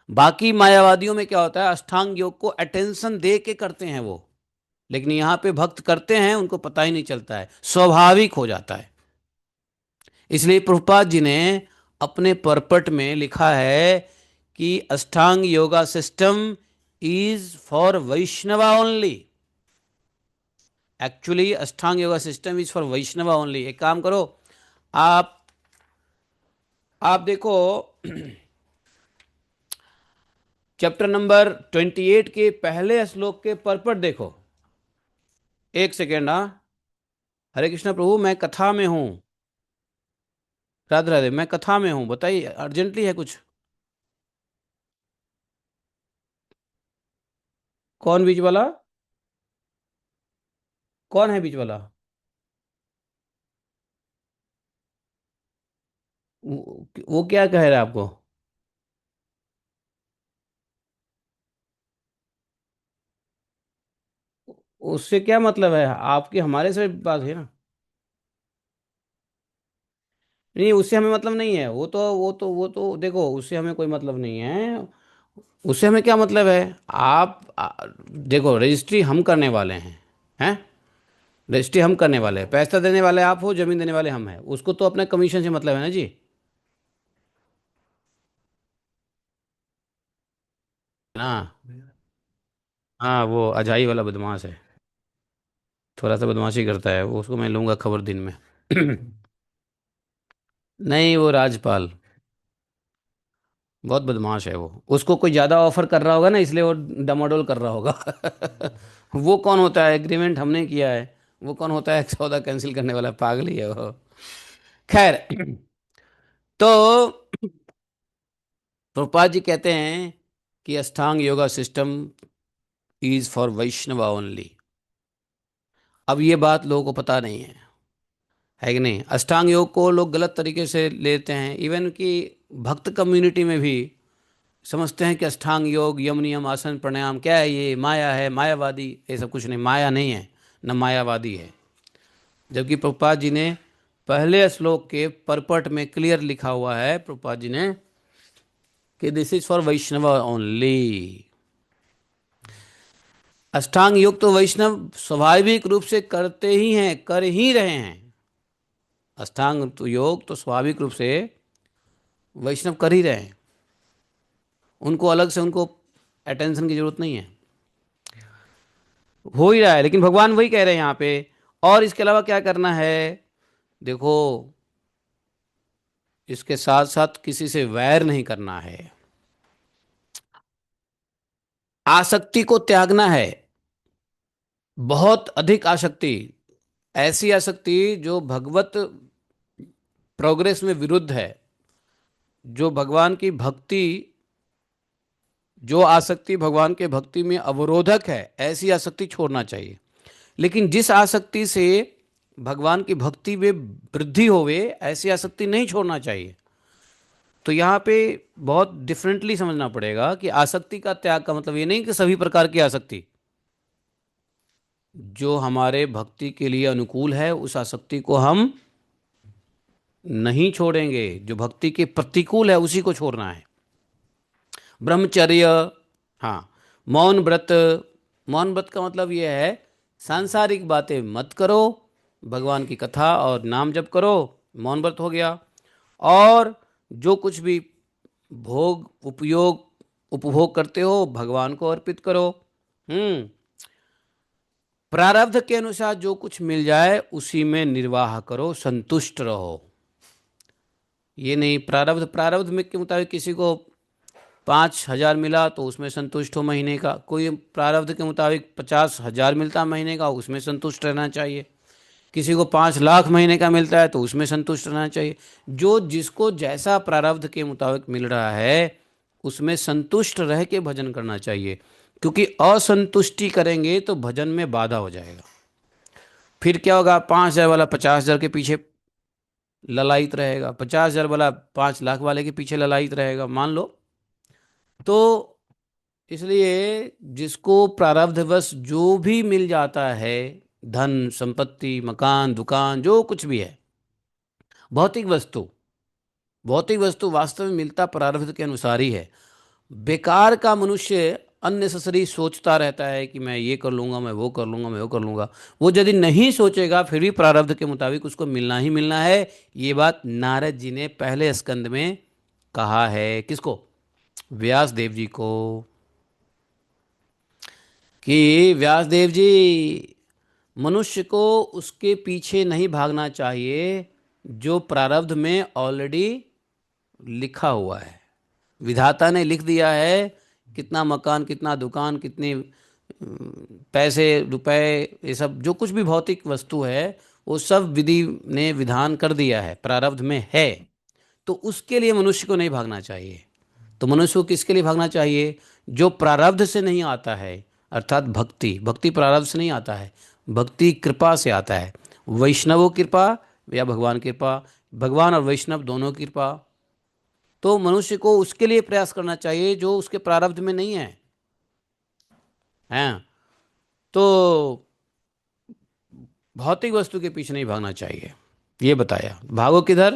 बाकी मायावादियों में क्या होता है, अष्टांग योग को अटेंशन दे के करते हैं वो, लेकिन यहां पे भक्त करते हैं उनको पता ही नहीं चलता है, स्वाभाविक हो जाता है। इसलिए प्रभुपाद जी ने अपने परपट में लिखा है कि Ashtanga yoga system is for Vaishnava only. Actually Ashtanga yoga system is for Vaishnav only. एक काम करो, आप आप देखो चैप्टर नंबर 28 के पहले श्लोक के परपट देखो। एक सेकेंड। हाँ, हरे कृष्ण प्रभु, मैं कथा में हूँ। राधे राधे, मैं कथा में हूँ, बताइए अर्जेंटली है कुछ? कौन बीच वाला? कौन है बीच वाला? वो क्या कह रहा है आपको? उससे क्या मतलब है? आपकी हमारे से बात है ना। नहीं, उससे हमें मतलब नहीं है। वो तो देखो, उससे हमें कोई मतलब नहीं है। उससे हमें क्या मतलब है? देखो, रजिस्ट्री हम करने वाले हैं। रजिस्ट्री हम करने वाले हैं, पैसा देने वाले आप हो, जमीन देने वाले हम हैं। उसको तो अपने कमीशन से मतलब है ना जी। ना। हाँ, वो अजाई वाला बदमाश है। थोड़ा सा बदमाशी करता है वो, उसको मैं लूंगा खबर दिन में। नहीं, वो राजपाल बहुत बदमाश है। वो उसको कोई ज़्यादा ऑफर कर रहा होगा ना, इसलिए वो डमाडोल कर रहा होगा। वो कौन होता है? एग्रीमेंट हमने किया है। वो कौन होता है सौदा कैंसिल करने वाला? पागल ही है वो। खैर, तो प्रभुपाद जी कहते हैं कि Ashtanga yoga system is for Vaishnav only. अब ये बात लोगों को पता नहीं है कि नहीं? अष्टांग योग को लोग गलत तरीके से लेते हैं, इवन कि भक्त कम्युनिटी में भी समझते हैं कि अष्टांग योग, यम नियम, आसन, प्राणायाम क्या है? ये माया है, मायावादी। ये सब कुछ नहीं, माया नहीं है, न मायावादी है। जबकि प्रभुपाद जी ने पहले श्लोक के परपट में क्लियर लिखा हुआ है, प्रभुपाद जी ने, कि this is for Vaishnav only. Ashtanga Yoga तो वैष्णव स्वाभाविक रूप से करते ही हैं, कर ही रहे हैं। अष्टांग तो योग तो स्वाभाविक रूप से वैष्णव कर ही रहे हैं। उनको अलग से उनको अटेंशन की जरूरत नहीं है। हो ही रहा है, लेकिन भगवान वही कह रहे हैं यहाँ पे। और इसके अलावा क्या करना है? देखो, इसके साथ साथ किसी से वैर नहीं करना है। आसक्ति को त्यागना है। बहुत अधिक आसक्ति, ऐसी आसक्ति जो भगवत प्रोग्रेस में विरुद्ध है, जो भगवान की भक्ति, जो आसक्ति भगवान के भक्ति में अवरोधक है, ऐसी आसक्ति छोड़ना चाहिए। लेकिन जिस आसक्ति से भगवान की भक्ति में वृद्धि होवे, ऐसी आसक्ति नहीं छोड़ना चाहिए। तो यहाँ पे बहुत डिफरेंटली समझना पड़ेगा कि आसक्ति का त्याग का मतलब ये नहीं कि सभी प्रकार की आसक्ति। जो हमारे भक्ति के लिए अनुकूल है, उस आसक्ति को हम नहीं छोड़ेंगे। जो भक्ति के प्रतिकूल है, उसी को छोड़ना है। ब्रह्मचर्य, हाँ, मौन व्रत। मौन व्रत का मतलब यह है, सांसारिक बातें मत करो, भगवान की कथा और नाम जप करो। मौन व्रत हो गया। और जो कुछ भी भोग उपयोग उपभोग करते हो, भगवान को अर्पित करो। हम्म। प्रारब्ध के अनुसार जो कुछ मिल जाए उसी में निर्वाह करो, संतुष्ट रहो। ये नहीं, प्रारब्ध प्रारब्ध में के मुताबिक किसी को 5,000 मिला तो उसमें संतुष्ट हो महीने का, कोई प्रारब्ध के मुताबिक 50,000 मिलता महीने का, उसमें संतुष्ट रहना चाहिए। किसी को 5 लाख महीने का मिलता है तो उसमें संतुष्ट रहना चाहिए। जो जिसको जैसा प्रारब्ध के मुताबिक मिल रहा है, उसमें संतुष्ट रह के भजन करना चाहिए। क्योंकि असंतुष्टि करेंगे तो भजन में बाधा हो जाएगा। फिर क्या होगा? 5,000 वाला 50,000 के पीछे ललायित रहेगा, 50,000 वाला 5 लाख वाले के पीछे ललायित रहेगा, मान लो। तो इसलिए जिसको प्रारब्धवश जो भी मिल जाता है, धन संपत्ति, मकान, दुकान, जो कुछ भी है, भौतिक वस्तु, भौतिक वस्तु वास्तव में मिलता प्रारब्ध के अनुसार ही है। बेकार का मनुष्य अननेसेसरी सोचता रहता है कि मैं ये कर लूंगा, मैं वो कर लूंगा, मैं वो कर लूंगा। वो यदि नहीं सोचेगा, फिर भी प्रारब्ध के मुताबिक उसको मिलना ही मिलना है। ये बात नारद जी ने पहले स्कंद में कहा है। किसको? व्यास देव जी को। कि व्यास देव जी, मनुष्य को उसके पीछे नहीं भागना चाहिए जो प्रारब्ध में ऑलरेडी लिखा हुआ है। विधाता ने लिख दिया है, कितना मकान, कितना दुकान, कितने पैसे रुपए, ये सब जो कुछ भी भौतिक वस्तु है वो सब विधि ने विधान कर दिया है, प्रारब्ध में है। तो उसके लिए मनुष्य को नहीं भागना चाहिए। तो मनुष्य को किसके लिए भागना चाहिए? जो प्रारब्ध से नहीं आता है, अर्थात भक्ति। भक्ति प्रारब्ध से नहीं आता है, भक्ति कृपा से आता है। वैष्णवों कृपा या भगवान कृपा, भगवान और वैष्णव दोनों की कृपा। तो मनुष्य को उसके लिए प्रयास करना चाहिए जो उसके प्रारब्ध में नहीं है। हैं? तो भौतिक वस्तु के पीछे नहीं भागना चाहिए, ये बताया। भागो किधर?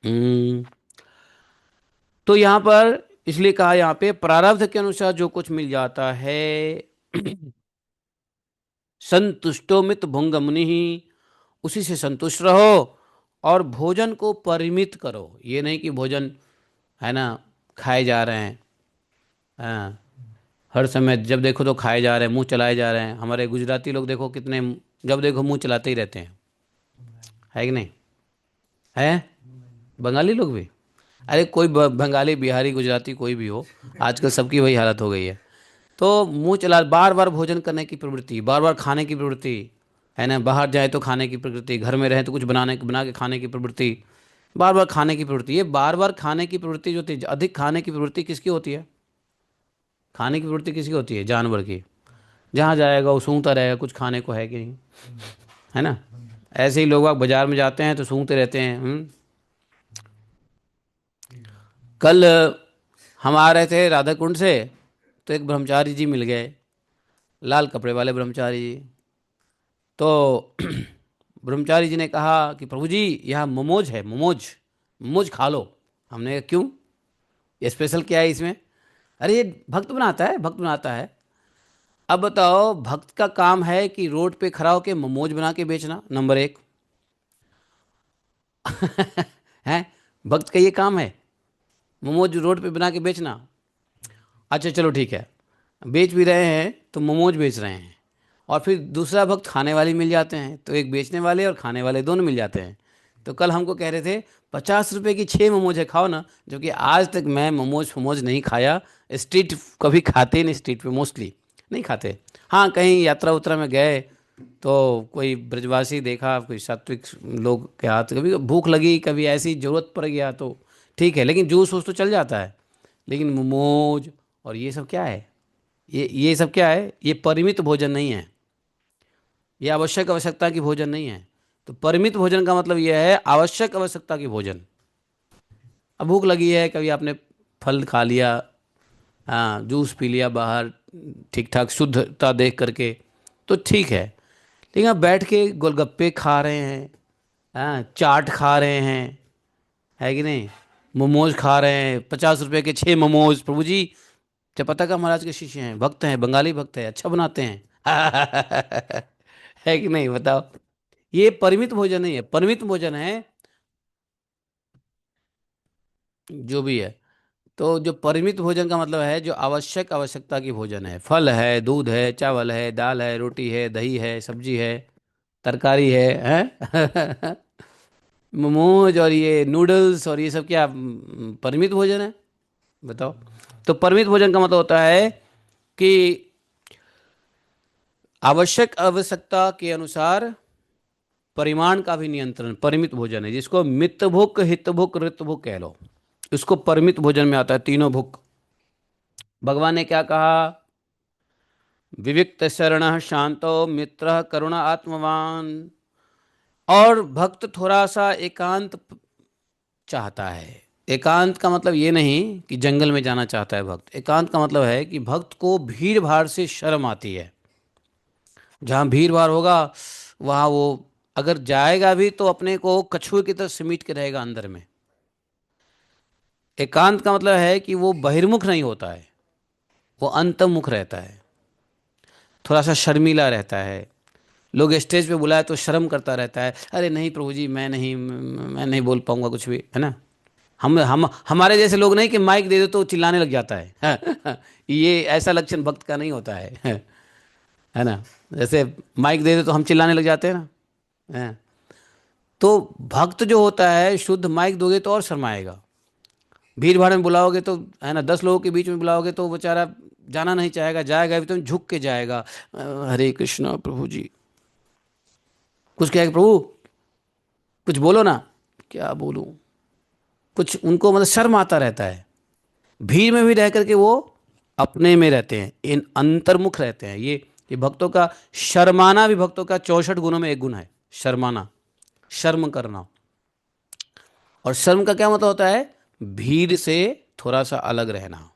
हम्म, तो यहाँ पर इसलिए कहा, यहाँ पे प्रारब्ध के अनुसार जो कुछ मिल जाता है संतुष्टो मित भुंग मुनि ही, उसी से संतुष्ट रहो। और भोजन को परिमित करो, ये नहीं कि भोजन है ना खाए जा रहे हैं। हाँ, हर समय जब देखो तो खाए जा रहे हैं, मुंह चलाए जा रहे हैं। हमारे गुजराती लोग देखो कितने, जब देखो मुंह चलाते ही रहते हैं, है कि नहीं? है? बंगाली लोग भी। अरे कोई बंगाली, बिहारी, गुजराती कोई भी हो, आजकल सबकी वही हालत हो गई है। तो मुंह चला, बार बार भोजन करने की प्रवृत्ति, बार बार खाने की प्रवृत्ति, है ना। बाहर जाए तो खाने की प्रवृत्ति, घर में रहे तो कुछ बना के खाने की प्रवृत्ति, बार बार खाने की प्रवृत्ति। ये बार बार खाने की प्रवृत्ति जो होती है, अधिक खाने की प्रवृत्ति किसकी होती है? खाने की प्रवृत्ति किसकी होती है? जानवर की। जहाँ जाएगा वो सूंघता रहेगा, कुछ खाने को है कि नहीं, है ना। ऐसे ही लोग बाग बाजार में जाते हैं तो सूंघते रहते हैं। कल हम आ रहे थे राधा कुंड से, तो एक ब्रह्मचारी जी मिल गए, लाल कपड़े वाले ब्रह्मचारी जी। तो ब्रह्मचारी जी ने कहा कि प्रभु जी यहाँ मोमोज है, मोमोज, मोमोज खा लो। हमने कहा क्यों, ये स्पेशल क्या है इसमें? अरे ये भक्त बनाता है, भक्त बनाता है। अब बताओ, भक्त का काम है कि रोड पे खड़ा होके मोमोज बना के बेचना, नंबर एक। है? भक्त का ये काम है, मोमोज रोड पे बना के बेचना? अच्छा चलो ठीक है, बेच भी रहे हैं तो मोमोज बेच रहे हैं, और फिर दूसरा भक्त खाने वाले मिल जाते हैं, तो एक बेचने वाले और खाने वाले दोनों मिल जाते हैं। तो कल हमको कह रहे थे 50 रुपए की 6 मोमोज है, खाओ ना। जो कि आज तक मैं मोमोज फोमोज नहीं खाया, स्ट्रीट कभी खाते ही नहीं, स्ट्रीट पे मोस्टली नहीं खाते। हाँ, कहीं यात्रा उतरा में गए तो कोई ब्रजवासी देखा, कोई सात्विक लोग के हाथ, कभी भूख लगी, कभी ऐसी ज़रूरत पड़ गया तो ठीक है, लेकिन जूस वूस तो चल जाता है। लेकिन मोमोज और ये सब क्या है? ये सब क्या है? ये परिमित भोजन नहीं है, ये आवश्यक आवश्यकता की भोजन नहीं है। तो परिमित भोजन का मतलब यह है आवश्यक आवश्यकता की भोजन। अब भूख लगी है, कभी आपने फल खा लिया, हाँ, जूस पी लिया बाहर, ठीक ठाक शुद्धता देख करके, तो ठीक है। लेकिन आप बैठ के गोलगप्पे खा रहे हैं, हाँ, चाट खा रहे हैं, है कि नहीं, मोमोज खा रहे हैं, 50 रुपए के 6 मोमोज। प्रभु जी चपता का महाराज के शिष्य हैं, भक्त हैं, बंगाली भक्त हैं, अच्छा बनाते हैं। है कि नहीं, बताओ? ये परिमित भोजन नहीं है, परिमित भोजन है जो भी है। तो जो परिमित भोजन का मतलब है जो आवश्यक आवश्यकता की भोजन है, फल है, दूध है, चावल है, दाल है, रोटी है, दही है, सब्जी है, तरकारी है? मोमोज और ये नूडल्स और ये सब क्या परिमित भोजन है? बताओ। तो परिमित भोजन का मतलब होता है कि आवश्यक आवश्यकता के अनुसार परिमाण का भी नियंत्रण, परिमित भोजन है, जिसको मित भुक, हित भुक, ऋत भुक कह लो। इसको परिमित भोजन में आता है, तीनों भुक। भगवान ने क्या कहा? विविक्त शरण शांतो मित्र करुणा आत्मवान। और भक्त थोड़ा सा एकांत चाहता है। एकांत का मतलब ये नहीं कि जंगल में जाना चाहता है भक्त, एकांत का मतलब है कि भक्त को भीड़ भाड़ से शर्म आती है। जहाँ भीड़ भाड़ होगा वहाँ वो अगर जाएगा भी तो अपने को कछुए की तरह सिमीट के रहेगा अंदर में। एकांत का मतलब है कि वो बहिर्मुख नहीं होता है, वो अंतर्मुख रहता है, थोड़ा सा शर्मीला रहता है। लोग स्टेज पे बुलाए तो शर्म करता रहता है, अरे नहीं प्रभु जी, मैं नहीं बोल पाऊंगा कुछ भी, है ना। हम हमारे जैसे लोग नहीं कि माइक दे दो तो चिल्लाने लग जाता है। ये ऐसा लक्षण भक्त का नहीं होता है। है ना। जैसे माइक दे दे तो हम चिल्लाने लग जाते हैं ना। हैं? तो भक्त जो होता है शुद्ध, माइक दोगे तो और शर्माएगा। भीड़ भाड़ में बुलाओगे तो, है ना, 10 लोगों के बीच में बुलाओगे तो वो बेचारा जाना नहीं चाहेगा, जाएगा भी तो झुक के जाएगा। हरे कृष्णा प्रभु जी, कुछ कहेगा, प्रभु कुछ बोलो ना। क्या बोलूं, कुछ उनको मतलब शर्म आता रहता है। भीड़ में भी रह करके वो अपने में रहते हैं, इन अंतर्मुख रहते हैं। ये भक्तों का, शर्माना भी भक्तों का 64 गुणों में एक गुण है। शर्माना, शर्म करना। और शर्म का क्या मतलब होता है? भीड़ से थोड़ा सा अलग रहना।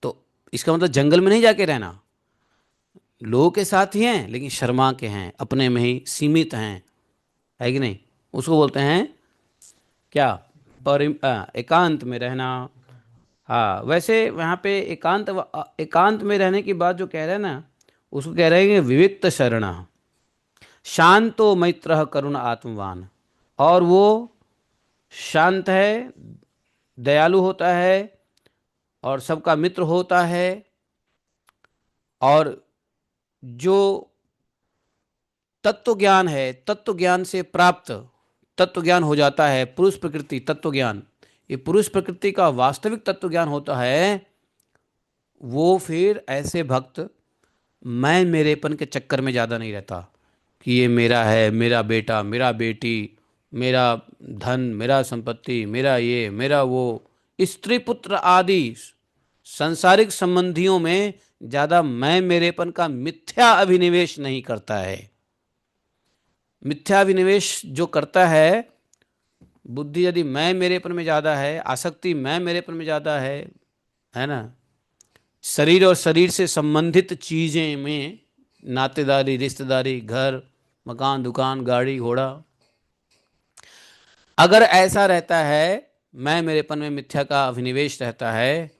तो इसका मतलब जंगल में नहीं जाके रहना, लोगों के साथ ही हैं लेकिन शर्मा के हैं, अपने में ही सीमित हैं, है कि नहीं। उसको बोलते हैं क्या? एकांत में रहना। हाँ, वैसे वहाँ पे एकांत में रहने की बात जो कह रहे हैं ना, उसको कह रहे हैं कि विविक्त शरण, शांतो मैत्र करुण आत्मवान। और वो शांत है, दयालु होता है, और सबका मित्र होता है। और जो तत्व ज्ञान है, तत्व ज्ञान से प्राप्त, तत्व ज्ञान हो जाता है पुरुष प्रकृति तत्व ज्ञान, ये पुरुष प्रकृति का वास्तविक तत्व ज्ञान होता है। वो फिर ऐसे भक्त मैं मेरेपन के चक्कर में ज़्यादा नहीं रहता कि ये मेरा है, मेरा बेटा, मेरा बेटी, मेरा धन, मेरा संपत्ति, मेरा ये, मेरा वो, स्त्री पुत्र आदि सांसारिक संबंधियों में ज़्यादा मैं मेरेपन का मिथ्या अभिनिवेश नहीं करता है। मिथ्या अभिनिवेश जो करता है, बुद्धि यदि मैं मेरेपन में ज़्यादा है, आसक्ति मैं मेरेपन में ज़्यादा है ना, शरीर और शरीर से संबंधित चीजें में, नातेदारी, रिश्तेदारी, घर, मकान, दुकान, गाड़ी, घोड़ा, अगर ऐसा रहता है, मैं मेरेपन में मिथ्या का अभिनिवेश रहता है,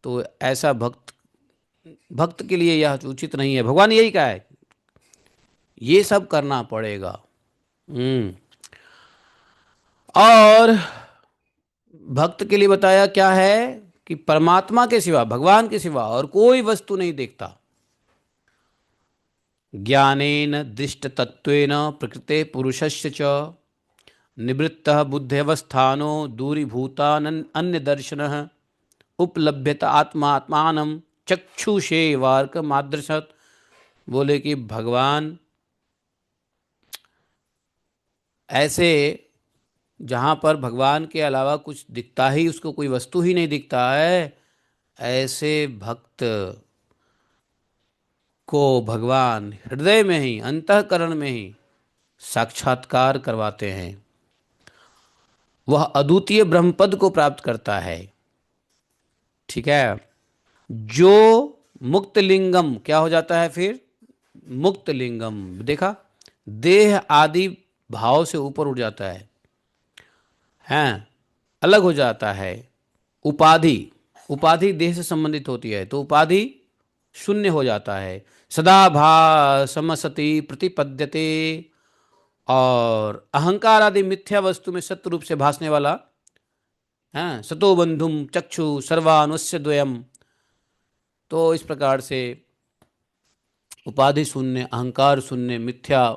तो ऐसा भक्त, भक्त के लिए यह उचित नहीं है। भगवान यही कहा है, ये सब करना पड़ेगा। हम्म। और भक्त के लिए बताया क्या है कि परमात्मा के सिवा, भगवान के सिवा और कोई वस्तु नहीं देखता। ज्ञानेन दृष्टतत्वेन प्रकृते पुरुषस्य च निवृत्तः बुद्ध्यवस्थानो दूरीभूतानन्य दर्शनः उपलभ्यत आत्मात्मानं चक्षुषे वार्क मादृशत। बोले कि भगवान ऐसे, जहाँ पर भगवान के अलावा कुछ दिखता ही, उसको कोई वस्तु ही नहीं दिखता है, ऐसे भक्त को भगवान हृदय में ही, अंतःकरण में ही साक्षात्कार करवाते हैं। वह अद्वितीय ब्रह्मपद को प्राप्त करता है। ठीक है। जो मुक्त लिंगम क्या हो जाता है फिर? मुक्त लिंगम, देखा, देह आदि भाव से ऊपर उठ जाता है, अलग हो जाता है। उपाधि, उपाधि देह से संबंधित होती है तो उपाधि शून्य हो जाता है। सदा भासम सती प्रतिपद्यते। और अहंकार आदि मिथ्या वस्तु में सत्य रूप से भासने वाला, हाँ, सतो बंधुम चक्षु सर्वानुस्य द्वयम। तो इस प्रकार से उपाधि शून्य, अहंकार शून्य, मिथ्या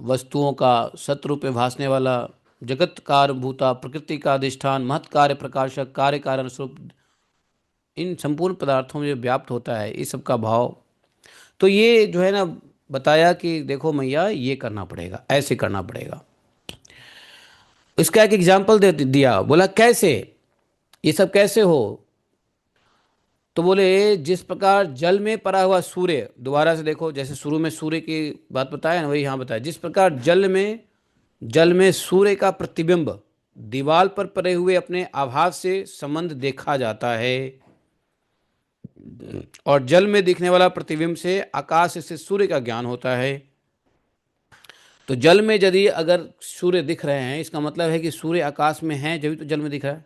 वस्तुओं का सत्य रूप में भासने वाला, जगत कारभूता, प्रकृति का अधिष्ठान, महत् कार्य प्रकाशक, कार्य कारण स्वरूप, इन संपूर्ण पदार्थों में जो व्याप्त होता है, इस सब का भाव। तो ये जो है ना, बताया कि देखो मैया, ये करना पड़ेगा, ऐसे करना पड़ेगा। इसका एक एग्जाम्पल दे दिया, बोला कैसे, ये सब कैसे हो? तो बोले जिस प्रकार जल में पड़ा हुआ सूर्य, दोबारा से देखो, जैसे शुरू में सूर्य की बात बताया ना, वही यहाँ बताया। जिस प्रकार जल में सूर्य का प्रतिबिंब दीवार पर पड़े हुए अपने आभास से संबंध देखा जाता है, और जल में दिखने वाला प्रतिबिंब से आकाश से सूर्य का ज्ञान होता है। तो जल में यदि अगर सूर्य दिख रहे हैं, इसका मतलब है कि सूर्य आकाश में है, जब तो जल में दिख रहा है।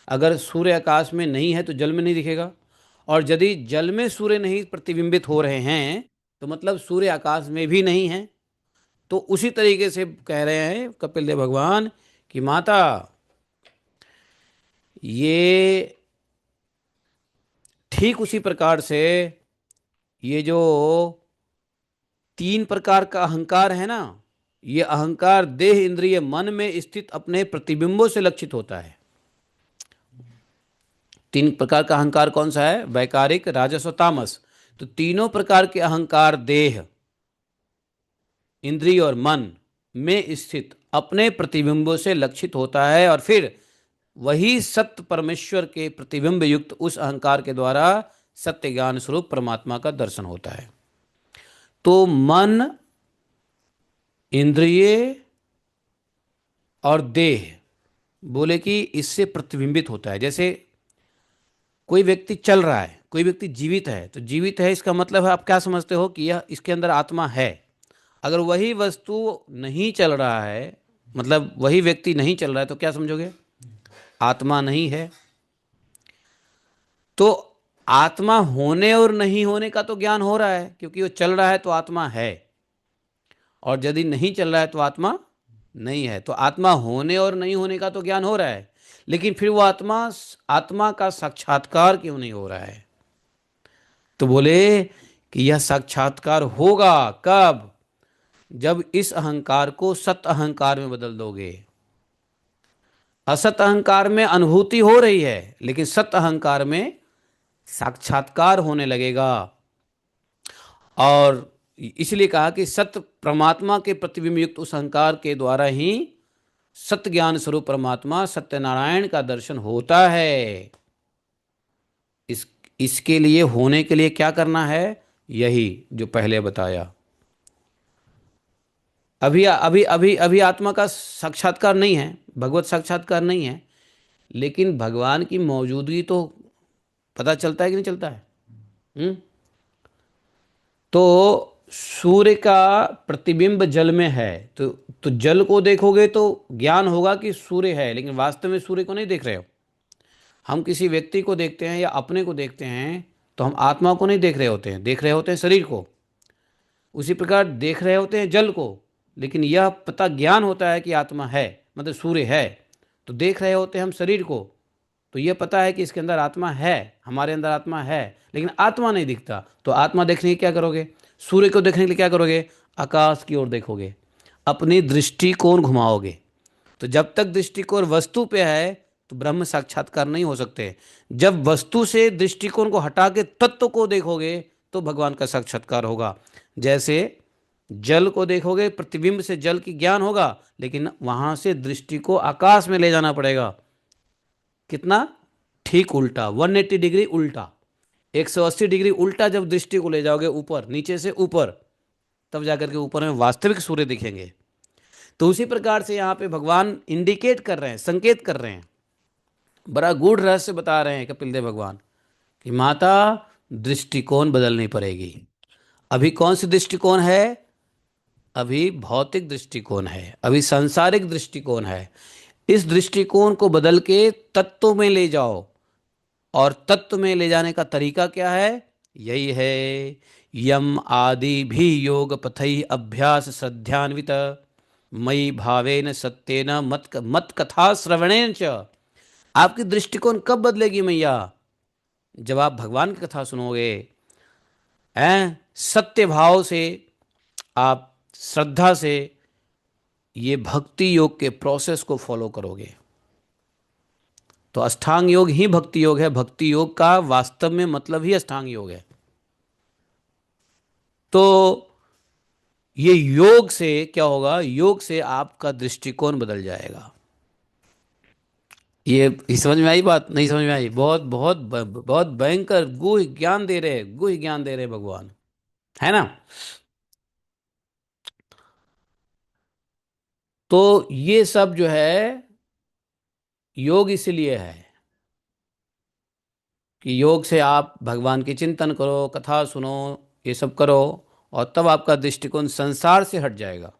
अगर सूर्य आकाश में नहीं है तो जल में नहीं दिखेगा। और यदि जल में सूर्य नहीं प्रतिबिंबित हो रहे हैं, तो मतलब सूर्य आकाश में भी नहीं है। तो उसी तरीके से कह रहे हैं कपिल देव भगवान कि माता, ये ठीक उसी प्रकार से ये जो तीन प्रकार का अहंकार है ना, ये अहंकार देह इंद्रिय मन में स्थित अपने प्रतिबिंबों से लक्षित होता है। तीन प्रकार का अहंकार कौन सा है? वैकारिक, राजस और तामस। तो तीनों प्रकार के अहंकार देह, इंद्रिय और मन में स्थित अपने प्रतिबिंबों से लक्षित होता है, और फिर वही सत्य परमेश्वर के प्रतिबिंब युक्त उस अहंकार के द्वारा सत्य ज्ञान स्वरूप परमात्मा का दर्शन होता है। तो मन, इंद्रिय और देह, बोले कि इससे प्रतिबिंबित होता है। जैसे कोई व्यक्ति चल रहा है, कोई व्यक्ति जीवित है, तो जीवित है इसका मतलब है, आप क्या समझते हो कि यह इसके अंदर आत्मा है। अगर वही वस्तु नहीं चल रहा है, मतलब वही व्यक्ति नहीं चल रहा है, तो क्या समझोगे? आत्मा नहीं है। तो आत्मा होने और नहीं होने का तो ज्ञान हो रहा है, क्योंकि वो चल रहा है तो आत्मा है, और यदि नहीं चल रहा है तो आत्मा नहीं है। तो आत्मा होने और नहीं होने का तो ज्ञान हो रहा है, लेकिन फिर वो आत्मा आत्मा का साक्षात्कार क्यों नहीं हो रहा है? तो बोले कि यह साक्षात्कार होगा कब? जब इस अहंकार को सत अहंकार में बदल दोगे। असत अहंकार में अनुभूति हो रही है, लेकिन सत अहंकार में साक्षात्कार होने लगेगा। और इसलिए कहा कि सत्य परमात्मा के प्रतिबिंब युक्त उस अहंकार के द्वारा ही सत्य ज्ञान स्वरूप परमात्मा सत्यनारायण का दर्शन होता है। इस इसके लिए, होने के लिए क्या करना है? यही जो पहले बताया। अभी अभी अभी अभी आत्मा का साक्षात्कार नहीं है, भगवत साक्षात्कार नहीं है, लेकिन भगवान की मौजूदगी तो पता चलता है कि नहीं चलता है? हम्म। तो सूर्य का प्रतिबिंब जल में है, तो जल को देखोगे तो ज्ञान होगा कि सूर्य है, लेकिन वास्तव में सूर्य को नहीं देख रहे हो। हम किसी व्यक्ति को देखते हैं या अपने को देखते हैं, तो हम आत्मा को नहीं देख रहे होते हैं, देख रहे होते हैं शरीर को। उसी प्रकार देख रहे होते हैं जल को, लेकिन यह पता ज्ञान होता है कि आत्मा है, मतलब सूर्य है। तो देख रहे होते हैं हम शरीर को, तो यह पता है कि इसके अंदर आत्मा है, हमारे अंदर आत्मा है, लेकिन आत्मा नहीं दिखता। तो आत्मा देखने के क्या करोगे? सूर्य को देखने के लिए क्या करोगे? आकाश की ओर देखोगे, अपनी दृष्टिकोण घुमाओगे। तो जब तक दृष्टिकोण वस्तु पे है, तो ब्रह्म साक्षात्कार नहीं हो सकते। जब वस्तु से दृष्टिकोण को हटा के तत्व को देखोगे, तो भगवान का साक्षात्कार होगा। जैसे जल को देखोगे, प्रतिबिंब से जल की ज्ञान होगा, लेकिन वहां से दृष्टि को आकाश में ले जाना पड़ेगा। कितना? ठीक उल्टा, 180 डिग्री उल्टा, 180 डिग्री उल्टा। जब दृष्टि को ले जाओगे ऊपर, नीचे से ऊपर, तब जाकर के ऊपर में वास्तविक सूर्य दिखेंगे। तो उसी प्रकार से यहाँ पे भगवान इंडिकेट कर रहे हैं, संकेत कर रहे हैं, बड़ा गूढ़ रहस्य बता रहे हैं कपिल देव भगवान, कि माता दृष्टिकोण बदलनी पड़ेगी। अभी कौन सी दृष्टिकोण है? अभी भौतिक दृष्टिकोण है, अभी सांसारिक दृष्टिकोण है। इस दृष्टिकोण को बदल के तत्व में ले जाओ। और तत्व में ले जाने का तरीका क्या है? यही है, यम आदि भी योग पथई अभ्यास श्रद्धान्वित मयि भावेन सत्येन मत मत कथा श्रवणेन च। आपकी दृष्टिकोण कब बदलेगी मैया? जब आप भगवान की कथा सुनोगे, हैं, सत्य भाव से, आप श्रद्धा से ये भक्ति योग के प्रोसेस को फॉलो करोगे। तो अष्टांग योग ही भक्ति योग है, भक्ति योग का वास्तव में मतलब ही अष्टांग योग है। तो ये योग से क्या होगा? योग से आपका दृष्टिकोण बदल जाएगा। ये समझ में आई बात? नहीं समझ में आई? बहुत बहुत बहुत भयंकर गुह ज्ञान दे रहे हैं, गुह ज्ञान दे रहे हैं भगवान, है ना? तो ये सब जो है योग इसलिए है कि योग से आप भगवान की चिंतन करो, कथा सुनो, ये सब करो, और तब आपका दृष्टिकोण संसार से हट जाएगा।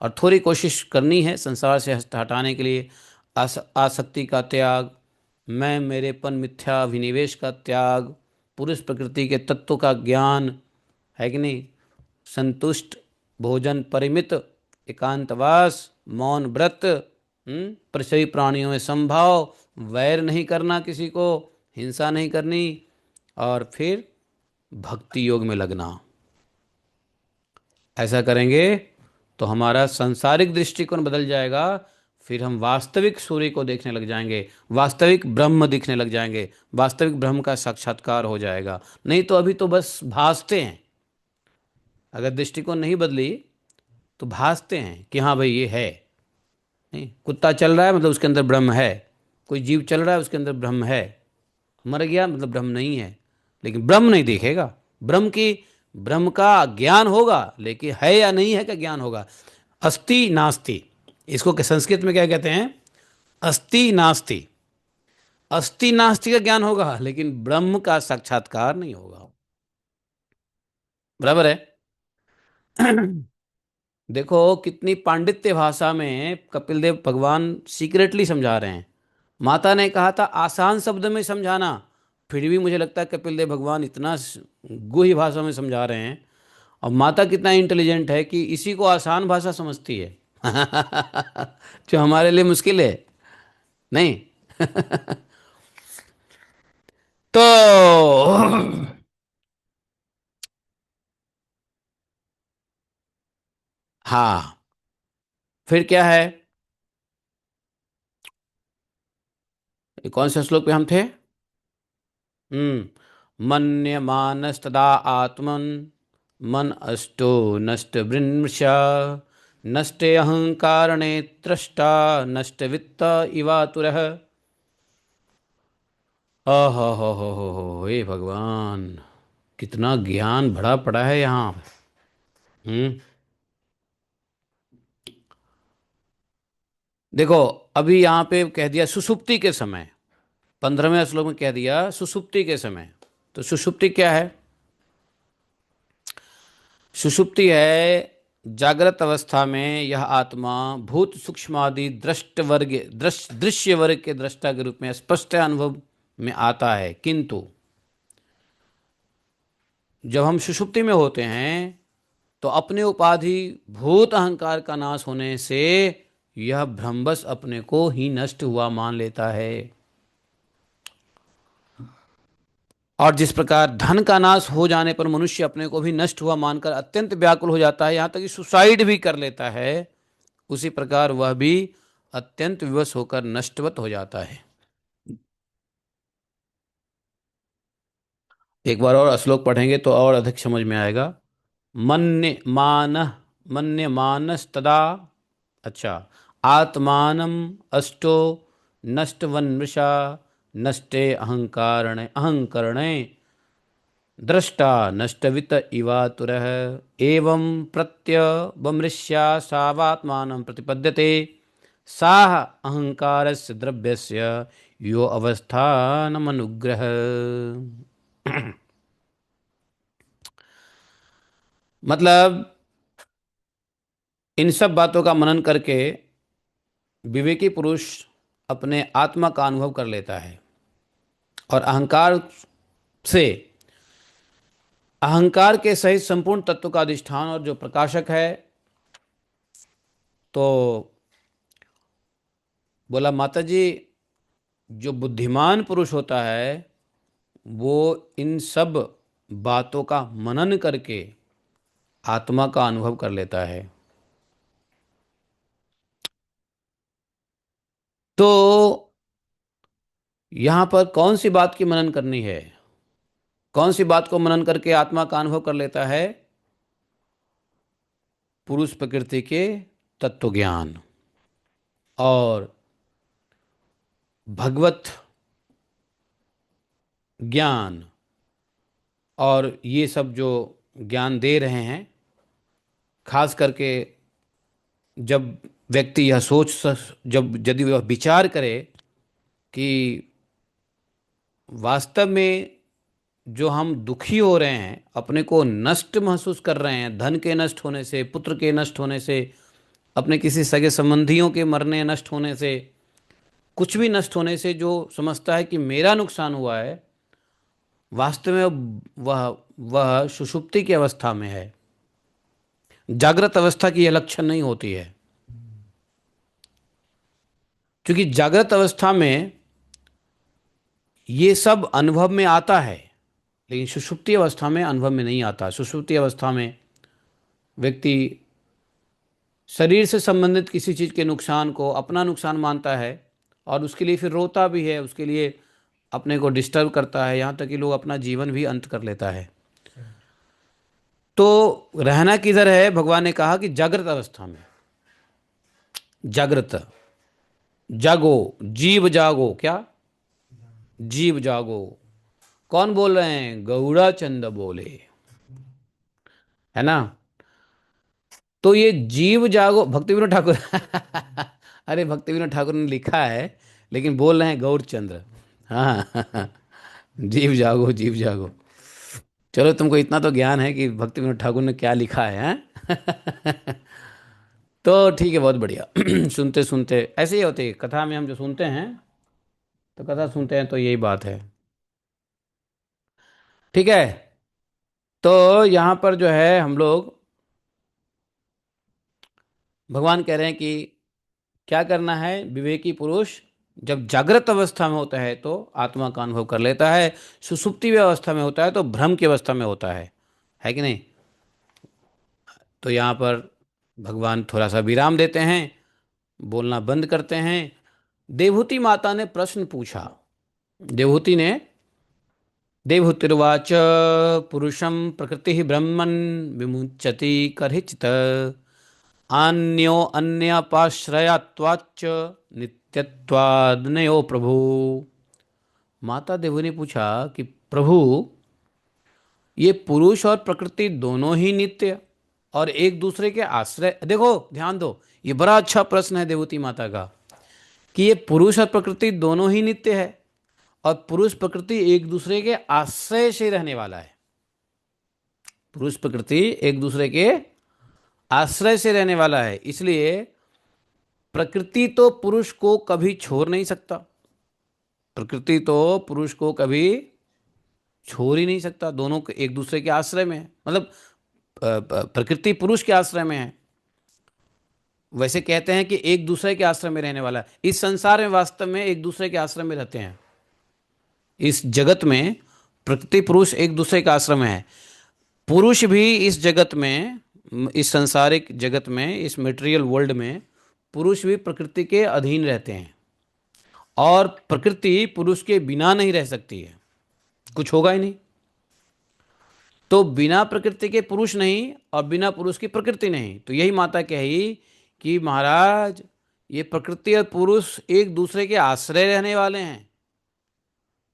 और थोड़ी कोशिश करनी है संसार से हटाने के लिए। आसक्ति का त्याग, मैं मेरेपन मिथ्या अभिनिवेश का त्याग, पुरुष प्रकृति के तत्व का ज्ञान, है कि नहीं? संतुष्ट भोजन परिमित, एकांतवास, मौन व्रत, पर सभी प्राणियों में संभाव, वैर नहीं करना किसी को, हिंसा नहीं करनी, और फिर भक्ति योग में लगना। ऐसा करेंगे तो हमारा सांसारिक दृष्टिकोण बदल जाएगा। फिर हम वास्तविक सूर्य को देखने लग जाएंगे, वास्तविक ब्रह्म दिखने लग जाएंगे, वास्तविक ब्रह्म का साक्षात्कार हो जाएगा। नहीं तो अभी तो बस भासते हैं। अगर दृष्टिकोण नहीं बदली तो भासते हैं कि हाँ भाई ये है। नहीं, कुत्ता चल रहा है मतलब उसके अंदर ब्रह्म है। कोई जीव चल रहा है उसके अंदर ब्रह्म है। मर गया मतलब ब्रह्म नहीं है। लेकिन ब्रह्म नहीं दिखेगा। ब्रह्म का ज्ञान होगा, लेकिन है या नहीं है का ज्ञान होगा। अस्ति नास्ति, इसको संस्कृत में क्या कहते हैं? अस्ति नास्ति। अस्ति नास्ति का ज्ञान होगा, लेकिन ब्रह्म का साक्षात्कार नहीं होगा। बराबर है। देखो कितनी पांडित्य भाषा में कपिल देव भगवान सीक्रेटली समझा रहे हैं। माता ने कहा था आसान शब्द में समझाना, फिर भी मुझे लगता है कपिल देव भगवान इतना गुह्य भाषा में समझा रहे हैं। और माता कितना इंटेलिजेंट है कि इसी को आसान भाषा समझती है। जो हमारे लिए मुश्किल है। नहीं। तो हाँ, फिर क्या है? ये कौन से श्लोक पे हम थे? मन्यमानस्तदा आत्मन मन अष्टो नष्ट वृन्मृषा नष्टे अहंकारणे त्रष्टा नष्ट वित्त इवातुरः। हो हे भगवान, कितना ज्ञान भरा पड़ा है यहाँ। हम्म देखो, अभी यहाँ पे कह दिया सुषुप्ति के समय, 15वें श्लोक में कह दिया सुषुप्ति के समय। तो सुषुप्ति क्या है? सुषुप्ति है जागृत अवस्था में यह आत्मा भूत सूक्ष्मादि दृश्य वर्ग के दृष्टा के रूप में स्पष्ट अनुभव में आता है। किंतु जब हम सुषुप्ति में होते हैं तो अपने उपाधि भूत अहंकार का नाश होने से यह भ्रमबस अपने को ही नष्ट हुआ मान लेता है। और जिस प्रकार धन का नाश हो जाने पर मनुष्य अपने को भी नष्ट हुआ मानकर अत्यंत व्याकुल हो जाता है, यहां तक कि सुसाइड भी कर लेता है, उसी प्रकार वह भी अत्यंत विवश होकर नष्टवत हो जाता है। एक बार और श्लोक पढ़ेंगे तो और अधिक समझ में आएगा। मन्य मान मन्य मानस्तदा, अच्छा, आत्मानम अष्टो नष्टवन्मृषा नष्टे अहंकारणे अहंकरणे दृष्टा नष्टवित इवातुरः एवं प्रत्यवमृष्या सावात्मानं प्रतिपद्यते साह अहंकारस्य द्रव्यस्य यो अवस्थानमनुग्रह। मतलब इन सब बातों का मनन करके विवेकी पुरुष अपने आत्मा का अनुभव कर लेता है और से अहंकार के सहित संपूर्ण तत्व का अधिष्ठान और जो प्रकाशक है। तो बोला माता जी, जो बुद्धिमान पुरुष होता है वो इन सब बातों का मनन करके आत्मा का अनुभव कर लेता है। तो यहाँ पर कौन सी बात की मनन करनी है? कौन सी बात को मनन करके आत्मा का अनुभव कर लेता है? पुरुष प्रकृति के तत्व ज्ञान और भगवत ज्ञान, और ये सब जो ज्ञान दे रहे हैं, खास करके जब व्यक्ति यह जब यदि वह विचार करे कि वास्तव में जो हम दुखी हो रहे हैं, अपने को नष्ट महसूस कर रहे हैं, धन के नष्ट होने से, पुत्र के नष्ट होने से, अपने किसी सगे संबंधियों के मरने नष्ट होने से, कुछ भी नष्ट होने से जो समझता है कि मेरा नुकसान हुआ है, वास्तव में वह सुषुप्ति की अवस्था में है। जागृत अवस्था की यह लक्षण नहीं होती है। क्योंकि जागृत अवस्था में ये सब अनुभव में आता है, लेकिन सुषुप्ति अवस्था में अनुभव में नहीं आता। सुषुप्ति अवस्था में व्यक्ति शरीर से संबंधित किसी चीज़ के नुकसान को अपना नुकसान मानता है और उसके लिए फिर रोता भी है, उसके लिए अपने को डिस्टर्ब करता है, यहाँ तक कि लोग अपना जीवन भी अंत कर लेता है। तो रहना किधर है? भगवान ने कहा कि जागृत अवस्था में। जागृत, जागो, जीव जागो। क्या? जीव जागो। कौन बोल रहे हैं? गौड़ा चंद बोले, है ना। तो ये जीव जागो भक्ति विनोद ठाकुर अरे भक्ति विनोद ठाकुर ने लिखा है, लेकिन बोल रहे हैं गौड़ चंद्र। हाँ जीव जागो, जीव जागो। चलो, तुमको इतना तो ज्ञान है कि भक्ति विनोद ठाकुर ने क्या लिखा है, हैं? तो ठीक है, बहुत बढ़िया। सुनते सुनते ऐसे ही होते है कथा में, हम जो सुनते हैं तो कथा सुनते हैं तो यही बात है। ठीक है। तो यहाँ पर जो है हम लोग, भगवान कह रहे हैं कि क्या करना है? विवेकी पुरुष जब जागृत अवस्था में होता है तो आत्मा का अनुभव कर लेता है, सुसुप्ति अवस्था में होता है तो भ्रम की अवस्था में होता है कि नहीं। तो यहाँ पर भगवान थोड़ा सा विराम देते हैं, बोलना बंद करते हैं। देवहूति माता ने प्रश्न पूछा। देवहूति ने, देवहूतिर्वाच पुरुषं प्रकृति ब्रह्मन् विमुच्यति करहिचित् अन्यो अन्यपाश्रयात्वाच्च नित्यत्वादनयो प्रभु। माता देवो ने पूछा कि प्रभु, ये पुरुष और प्रकृति दोनों ही नित्य और एक दूसरे के आश्रय, देखो ध्यान दो, ये बड़ा अच्छा प्रश्न है देवती माता का, कि ये पुरुष और प्रकृति दोनों ही नित्य है और पुरुष प्रकृति एक दूसरे के आश्रय से रहने वाला है। पुरुष प्रकृति एक दूसरे के आश्रय से रहने वाला है, इसलिए प्रकृति तो पुरुष को कभी छोड़ नहीं सकता। प्रकृति तो पुरुष को कभी छोड़ ही नहीं सकता, दोनों एक दूसरे के आश्रय में है। मतलब प्रकृति पुरुष के आश्रय में है। वैसे कहते हैं कि एक दूसरे के आश्रय में रहने वाला है। इस संसार में वास्तव में एक दूसरे के आश्रय में रहते हैं। इस जगत में प्रकृति पुरुष एक दूसरे के आश्रय में है। पुरुष भी इस जगत में, इस संसारिक जगत में, इस मटेरियल वर्ल्ड में पुरुष भी प्रकृति के अधीन रहते हैं और प्रकृति पुरुष के बिना नहीं रह सकती है, कुछ होगा ही नहीं। तो बिना प्रकृति के पुरुष नहीं और बिना पुरुष की प्रकृति नहीं। तो यही माता कही कि महाराज, ये प्रकृति और पुरुष एक दूसरे के आश्रय रहने वाले हैं,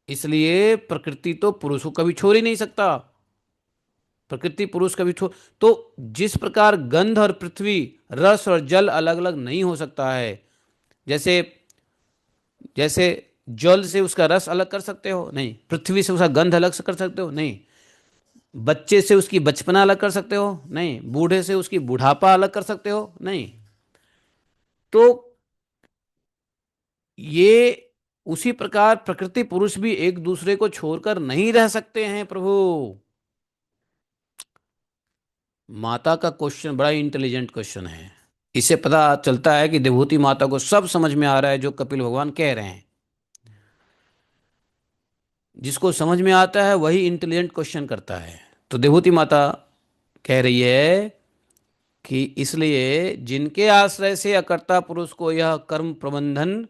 इसलिए प्रकृति तो पुरुष को कभी छोड़ ही नहीं सकता। प्रकृति पुरुष कभी छोड़, तो जिस प्रकार गंध और पृथ्वी, रस और जल अलग अलग नहीं हो सकता है, जैसे जैसे जल से उसका रस अलग कर सकते हो? नहीं। पृथ्वी से उसका गंध अलग से कर सकते हो? नहीं। बच्चे से उसकी बचपना अलग कर सकते हो? नहीं। बूढ़े से उसकी बुढ़ापा अलग कर सकते हो? नहीं। तो ये उसी प्रकार प्रकृति पुरुष भी एक दूसरे को छोड़कर नहीं रह सकते हैं प्रभु। माता का क्वेश्चन बड़ा इंटेलिजेंट क्वेश्चन है। इससे पता चलता है कि देवहूति माता को सब समझ में आ रहा है जो कपिल भगवान कह रहे हैं। जिसको समझ में आता है वही इंटेलिजेंट क्वेश्चन करता है। तो देवहूति माता कह रही है कि इसलिए जिनके आश्रय से अकर्ता पुरुष को यह कर्म प्रबंधन,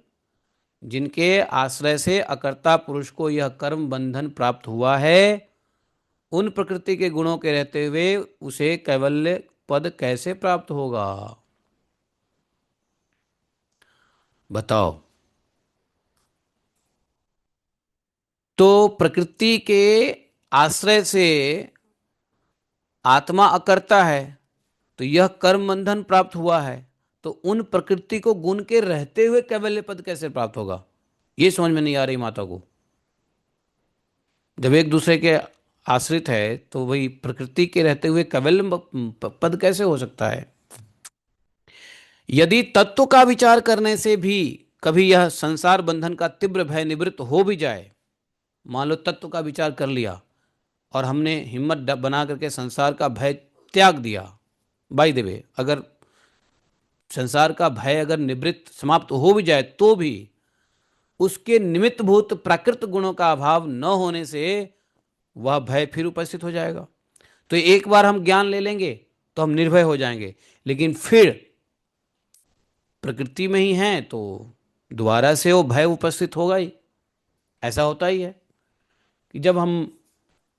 जिनके आश्रय से अकर्ता पुरुष को यह कर्म बंधन प्राप्त हुआ है, उन प्रकृति के गुणों के रहते हुए उसे कैवल्य पद कैसे प्राप्त होगा? बताओ। तो प्रकृति के आश्रय से आत्मा अकर्ता है, तो यह कर्म बंधन प्राप्त हुआ है, तो उन प्रकृति को गुण के रहते हुए कैवल्य पद कैसे प्राप्त होगा? ये समझ में नहीं आ रही माता को। जब एक दूसरे के आश्रित है तो वही प्रकृति के रहते हुए कैवल्य पद कैसे हो सकता है? यदि तत्व का विचार करने से भी कभी यह संसार बंधन का तीव्र भय निवृत्त हो भी जाए, मान लो तत्व का विचार कर लिया और हमने हिम्मत बना करके संसार का भय त्याग दिया, बाय द वे, अगर संसार का भय अगर निवृत्त समाप्त हो भी जाए तो भी उसके निमित्त भूत प्राकृत गुणों का अभाव न होने से वह भय फिर उपस्थित हो जाएगा। तो एक बार हम ज्ञान ले लेंगे तो हम निर्भय हो जाएंगे, लेकिन फिर प्रकृति में ही हैं तो दोबारा से वो भय उपस्थित होगा ही। ऐसा होता ही है कि जब हम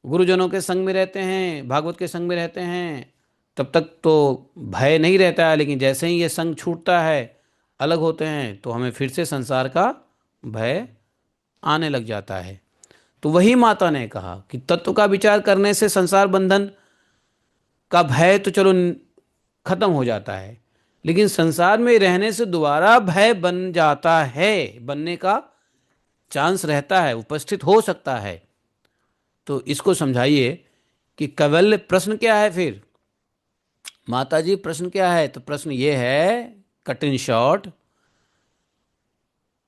गुरुजनों के संग में रहते हैं, भागवत के संग में रहते हैं, तब तक तो भय नहीं रहता है, लेकिन जैसे ही ये संग छूटता है, अलग होते हैं, तो हमें फिर से संसार का भय आने लग जाता है। तो वही माता ने कहा कि तत्व का विचार करने से संसार बंधन का भय तो चलो खत्म हो जाता है, लेकिन संसार में रहने से दोबारा भय बन जाता है, बनने का चांस रहता है, उपस्थित हो सकता है। तो इसको समझाइए कि कैवल्य प्रश्न क्या है फिर। माता जी प्रश्न क्या है, तो प्रश्न ये है, कट इन शॉर्ट,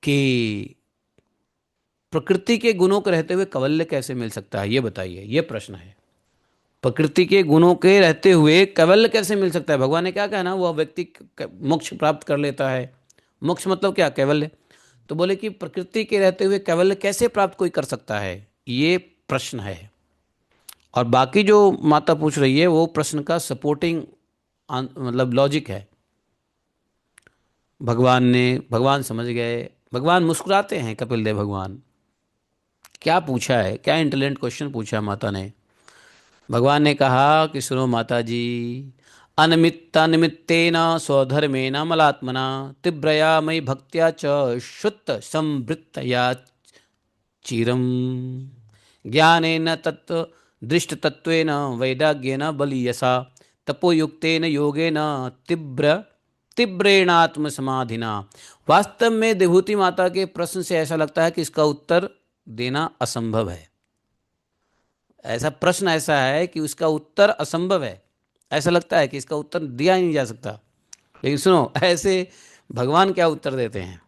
कि प्रकृति के गुणों के रहते हुए कैवल्य कैसे मिल सकता है, ये बताइए, ये प्रश्न है। प्रकृति के गुणों के रहते हुए कैवल्य कैसे मिल सकता है। भगवान ने क्या कहना, वह व्यक्ति मोक्ष प्राप्त कर लेता है। मोक्ष मतलब क्या, कैवल्य। तो बोले कि प्रकृति के रहते हुए कैवल्य कैसे प्राप्त कोई कर सकता है, ये प्रश्न है। और बाकी जो माता पूछ रही है वो प्रश्न का सपोर्टिंग मतलब लॉजिक है। भगवान समझ गए। भगवान मुस्कुराते हैं, कपिल देव भगवान। क्या पूछा है, क्या इंटेलिजेंट क्वेश्चन पूछा है माता ने। भगवान ने कहा कि सुनो माता जी, अनिमित्तेन स्वधर्मेण मलात्मना तीव्रया मयि भक्त्या च शुद्ध संवृत्तया चिरम ज्ञानेन तत् दृष्टतत्वेन वैराग्येन बलीयसा तपोयुक्तेन योगेन तीव्र तीव्रेणात्म समाधिना। वास्तव में देवहूति माता के प्रश्न से ऐसा लगता है कि इसका उत्तर देना असंभव है। ऐसा प्रश्न ऐसा है कि उसका उत्तर असंभव है। ऐसा लगता है कि इसका उत्तर दिया ही नहीं जा सकता। लेकिन सुनो, ऐसे भगवान क्या उत्तर देते हैं।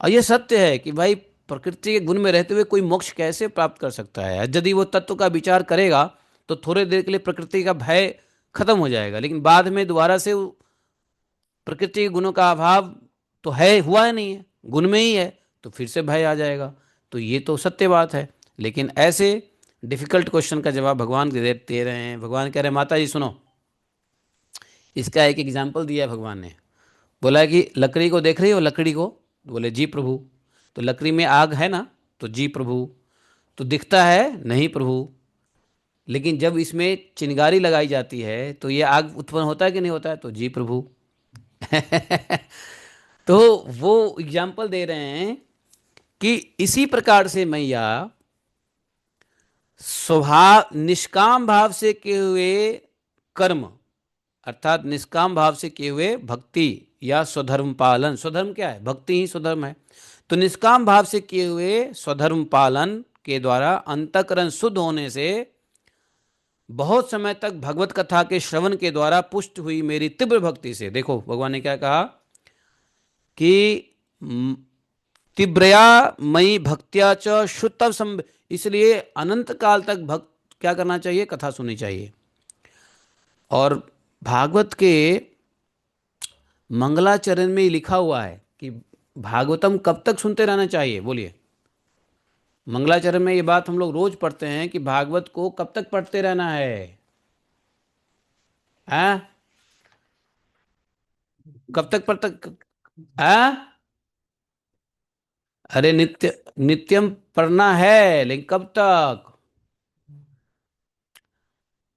और ये सत्य है कि भाई प्रकृति के गुण में रहते हुए कोई मोक्ष कैसे प्राप्त कर सकता है। यदि वो तत्व का विचार करेगा तो थोड़े देर के लिए प्रकृति का भय खत्म हो जाएगा, लेकिन बाद में दोबारा से प्रकृति के गुणों का अभाव तो है, हुआ है नहीं है, गुण में ही है, तो फिर से भय आ जाएगा। तो ये तो सत्य बात है। लेकिन ऐसे डिफिकल्ट क्वेश्चन का जवाब भगवान दे रहे हैं। भगवान कह रहे हैं माता जी सुनो, इसका एक एग्जाम्पल दिया है भगवान ने। बोला कि लकड़ी को देख रही हो, लकड़ी को। तो बोले जी प्रभु। तो लकड़ी में आग है ना, तो जी प्रभु। तो दिखता है, नहीं प्रभु। लेकिन जब इसमें चिंगारी लगाई जाती है तो ये आग उत्पन्न होता है कि नहीं होता है, तो जी प्रभु। तो वो एग्जाम्पल दे रहे हैं कि इसी प्रकार से मैया स्वभाव निष्काम भाव से किए हुए कर्म, अर्थात निष्काम भाव से किए हुए भक्ति या स्वधर्म पालन। स्वधर्म क्या है, भक्ति ही स्वधर्म है। तो निष्काम भाव से किए हुए स्वधर्म पालन के द्वारा अंतःकरण शुद्ध होने से बहुत समय तक भगवत कथा के श्रवण के द्वारा पुष्ट हुई मेरी तीव्र भक्ति से, देखो भगवान ने क्या कहा कि तीव्रया मई भक्त्या च शुद्धम इसलिए अनंत काल तक भक्त क्या करना चाहिए, कथा सुननी चाहिए। और भागवत के मंगलाचरण में लिखा हुआ है कि भागवतम कब तक सुनते रहना चाहिए, बोलिए। मंगलाचरण में ये बात हम लोग रोज पढ़ते हैं कि भागवत को कब तक पढ़ते रहना है। हैं? कब तक पढ़ते हैं? अरे नित्यम पढ़ना है, लेकिन कब तक,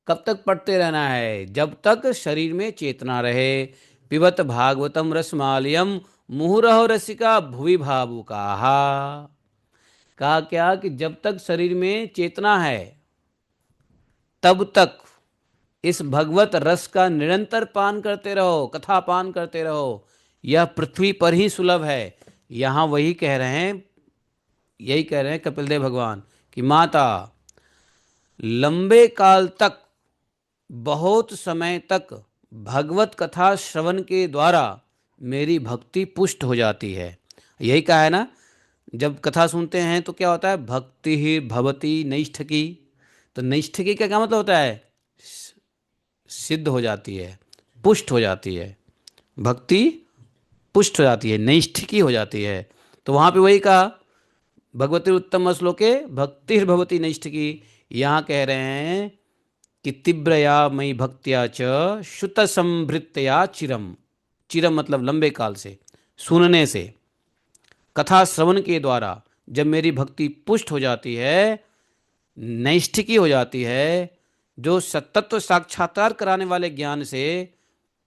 कब तक पढ़ते रहना है, जब तक शरीर में चेतना रहे। पिबत भागवतम रसमालयम मुहुरहो रसिका भुवि भावुकाहा। कहा क्या कि जब तक शरीर में चेतना है तब तक इस भगवत रस का निरंतर पान करते रहो, कथा पान करते रहो। यह पृथ्वी पर ही सुलभ है। यहाँ वही कह रहे हैं, यही कह रहे हैं कपिल देव भगवान कि माता लंबे काल तक, बहुत समय तक भगवत कथा श्रवण के द्वारा मेरी भक्ति पुष्ट हो जाती है। यही कहा है ना, जब कथा सुनते हैं तो क्या होता है, भक्ति ही भवती नैष्ठकी। तो नैष्ठकी का क्या मतलब होता है, सिद्ध हो जाती है, पुष्ट हो जाती है। भक्ति पुष्ट हो जाती है, नैष्ठिकी हो जाती है। तो वहां पे वही कहा, भगवती उत्तम श्लोके भक्ति भवती नैष्ठिकी। यहाँ कह रहे हैं कि तीव्रया मयि भक्त्या च श्रुत संभृत्या चिरम। चिरम मतलब लंबे काल से, सुनने से, कथा श्रवण के द्वारा जब मेरी भक्ति पुष्ट हो जाती है, नैष्ठिकी हो जाती है, जो सतत्व साक्षात्कार कराने वाले ज्ञान से,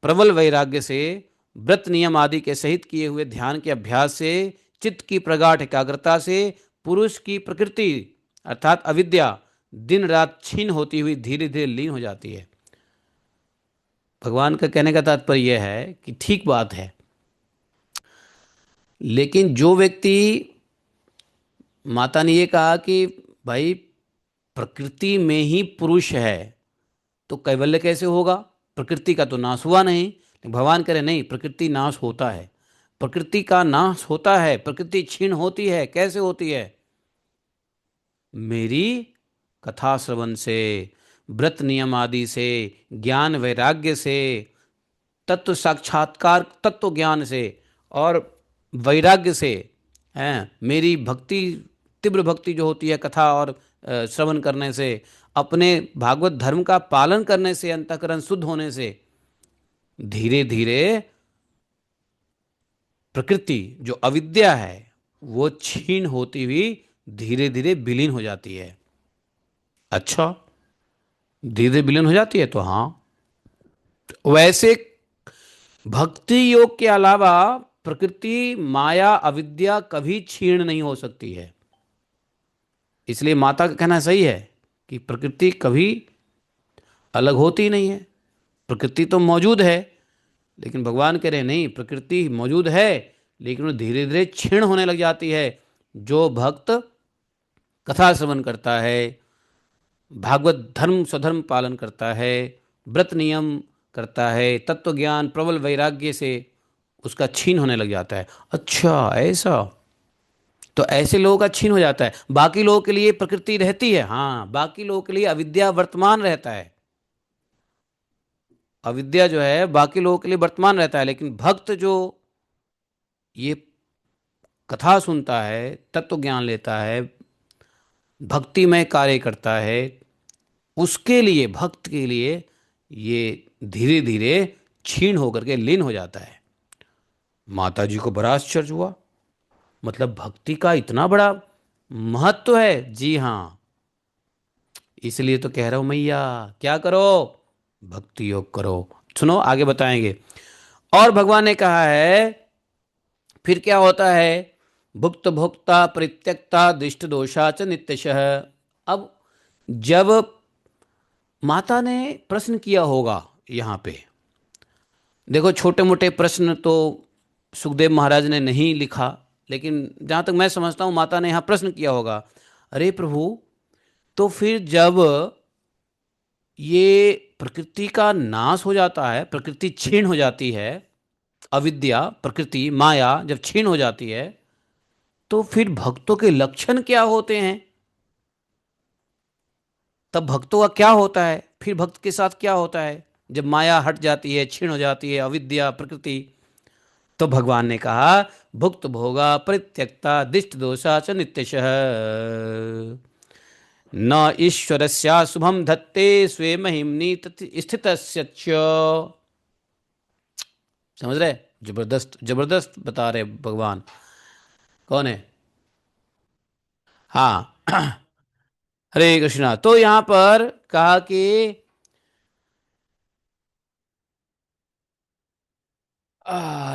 प्रबल वैराग्य से, व्रत नियम आदि के सहित किए हुए ध्यान के अभ्यास से, चित्त की प्रगाढ़ एकाग्रता से पुरुष की प्रकृति अर्थात अविद्या दिन रात छीन होती हुई धीरे धीरे लीन हो जाती है। भगवान का कहने का तात्पर्य यह है कि ठीक बात है, लेकिन जो व्यक्ति, माता ने ये कहा कि भाई प्रकृति में ही पुरुष है, तो कैवल्य कैसे होगा? प्रकृति का तो नाश हुआ नहीं। भगवान कह रहे नहीं, प्रकृति नाश होता है, प्रकृति का नाश होता है, प्रकृति क्षीण होती है। कैसे होती है? मेरी कथा श्रवण से, व्रत नियम आदि से, ज्ञान वैराग्य से, तत्व साक्षात्कार तत्व ज्ञान से और वैराग्य से, हैं, मेरी भक्ति, तीव्र भक्ति जो होती है कथा और श्रवण करने से, अपने भागवत धर्म का पालन करने से, अंतःकरण शुद्ध होने से धीरे धीरे प्रकृति जो अविद्या है वो क्षीण होती हुई धीरे धीरे विलीन हो जाती है। अच्छा, धीरे धीरे विलीन हो जाती है, तो हाँ, वैसे भक्ति योग के अलावा प्रकृति माया अविद्या कभी क्षीण नहीं हो सकती है। इसलिए माता का कहना सही है कि प्रकृति कभी अलग होती नहीं है, प्रकृति तो मौजूद है। लेकिन भगवान कह रहे हैं नहीं, प्रकृति मौजूद है लेकिन वो धीरे धीरे क्षीण होने लग जाती है। जो भक्त कथा श्रवण करता है, भागवत धर्म स्वधर्म पालन करता है, व्रत नियम करता है, तत्व ज्ञान प्रबल वैराग्य से उसका छीन होने लग जाता है। अच्छा ऐसा, तो ऐसे लोगों का छीन हो जाता है। बाकी लोगों के लिए प्रकृति रहती है, हाँ, बाकी लोगों के लिए अविद्या वर्तमान रहता है। अविद्या जो है बाकी लोगों के लिए वर्तमान रहता है, लेकिन भक्त जो ये कथा सुनता है, तत्व ज्ञान लेता है, भक्ति में कार्य करता है, उसके लिए, भक्त के लिए ये धीरे धीरे क्षीण होकर के लीन हो जाता है। माता जी को बड़ा आश्चर्य हुआ, मतलब भक्ति का इतना बड़ा महत्व है। जी हाँ, इसलिए तो कह रहा हूं मैया, क्या करो? भक्ति योग करो। सुनो आगे बताएंगे। और भगवान ने कहा है फिर क्या होता है, भुक्त भोक्ता परित्यक्ता दिष्ट दोषा च नित्यशः। अब जब माता ने प्रश्न किया होगा यहाँ पे, देखो छोटे मोटे प्रश्न तो सुखदेव महाराज ने नहीं लिखा, लेकिन जहाँ तक मैं समझता हूँ माता ने यहाँ प्रश्न किया होगा, अरे प्रभु, तो फिर जब ये प्रकृति का नाश हो जाता है, प्रकृति क्षीण हो जाती है, अविद्या प्रकृति माया जब क्षीण हो जाती है, तो फिर भक्तों के लक्षण क्या होते हैं? तब भक्तों का क्या होता है? फिर भक्त के साथ क्या होता है जब माया हट जाती है, क्षीण हो जाती है अविद्या प्रकृति? तो भगवान ने कहा भुक्त भोगा परित्यक्ता दिष्ट दोषा च नित्यशः न ईश्वरस्या शुभम धत्ते स्वे महिमनि स्थितस्य च। समझ रहे? जबरदस्त जबरदस्त बता रहे भगवान। कौन है? हाँ हरे कृष्णा। तो यहां पर कहा कि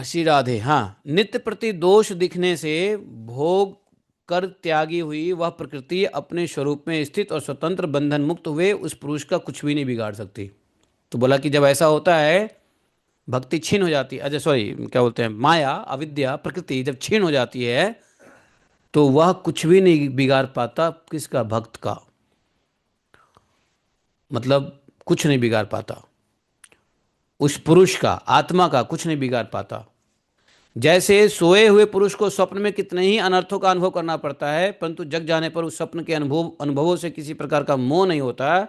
श्री राधे, हाँ, नित्य प्रति दोष दिखने से भोग कर त्यागी हुई वह प्रकृति अपने स्वरूप में स्थित और स्वतंत्र बंधन मुक्त हुए उस पुरुष का कुछ भी नहीं बिगाड़ सकती। तो बोला कि जब ऐसा होता है, भक्ति छीन हो जाती है, अच्छा सॉरी क्या बोलते हैं, माया अविद्या प्रकृति जब छीन हो जाती है, तो वह कुछ भी नहीं बिगाड़ पाता। किसका? भक्त का। मतलब कुछ नहीं बिगाड़ पाता, उस पुरुष का, आत्मा का कुछ नहीं बिगाड़ पाता। जैसे सोए हुए पुरुष को स्वप्न में कितने ही अनर्थों का अनुभव करना पड़ता है, परंतु जग जाने पर उस स्वप्न के अनुभवों से किसी प्रकार का मोह नहीं होता,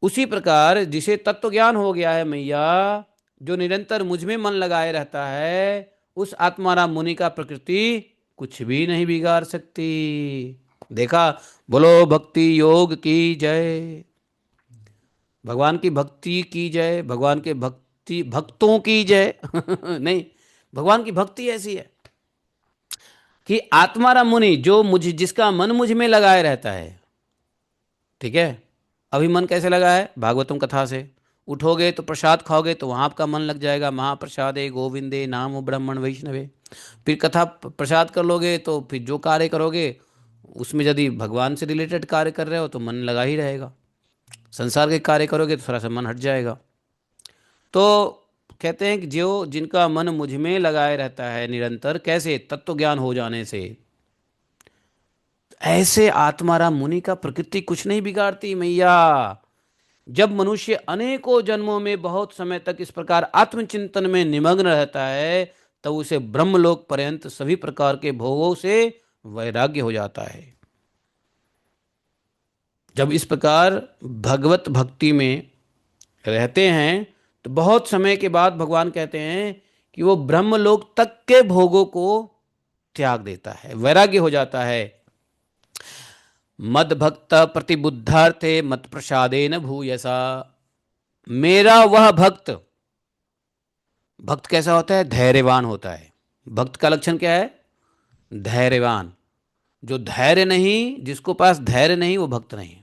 उसी प्रकार जिसे तत्व ज्ञान हो गया है मैया, जो निरंतर मुझ में मन लगाए रहता है, उस आत्माराम मुनि का प्रकृति कुछ भी नहीं बिगाड़ सकती। देखा, बोलो भक्ति योग की जय, भगवान की भक्ति की जय, भगवान के भक्ति भक्तों की जय। नहीं, भगवान की भक्ति ऐसी है कि आत्माराम मुनि जो मुझ जिसका मन मुझ में लगाए रहता है, ठीक है। अभी मन कैसे लगा है? भागवतम कथा से उठोगे तो प्रसाद खाओगे तो वहाँ आपका मन लग जाएगा, महाप्रसादे गोविंदे नाम ब्राह्मण वैष्णवे। फिर कथा प्रसाद कर लोगे तो फिर जो कार्य करोगे उसमें यदि भगवान से रिलेटेड कार्य कर रहे हो तो मन लगा ही रहेगा। संसार के कार्य करोगे तो थोड़ा सा मन हट जाएगा। तो कहते हैं कि जो जिनका मन मुझ में लगाए रहता है निरंतर, कैसे? तत्व ज्ञान हो जाने से। ऐसे आत्माराम मुनि का प्रकृति कुछ नहीं बिगाड़ती मैया। जब मनुष्य अनेकों जन्मों में बहुत समय तक इस प्रकार आत्मचिंतन में निमग्न रहता है, तब उसे ब्रह्मलोक पर्यंत सभी प्रकार के भोगों से वैराग्य हो जाता है। जब इस प्रकार भगवत भक्ति में रहते हैं तो बहुत समय के बाद भगवान कहते हैं कि वो ब्रह्मलोक तक के भोगों को त्याग देता है, वैराग्य हो जाता है। मद भक्त प्रतिबुद्धार्थे मत प्रसादेन भूयसा। मेरा वह भक्त, भक्त कैसा होता है? धैर्यवान होता है। भक्त का लक्षण क्या है? धैर्यवान। जो धैर्य नहीं, जिसको पास धैर्य नहीं, वो भक्त नहीं।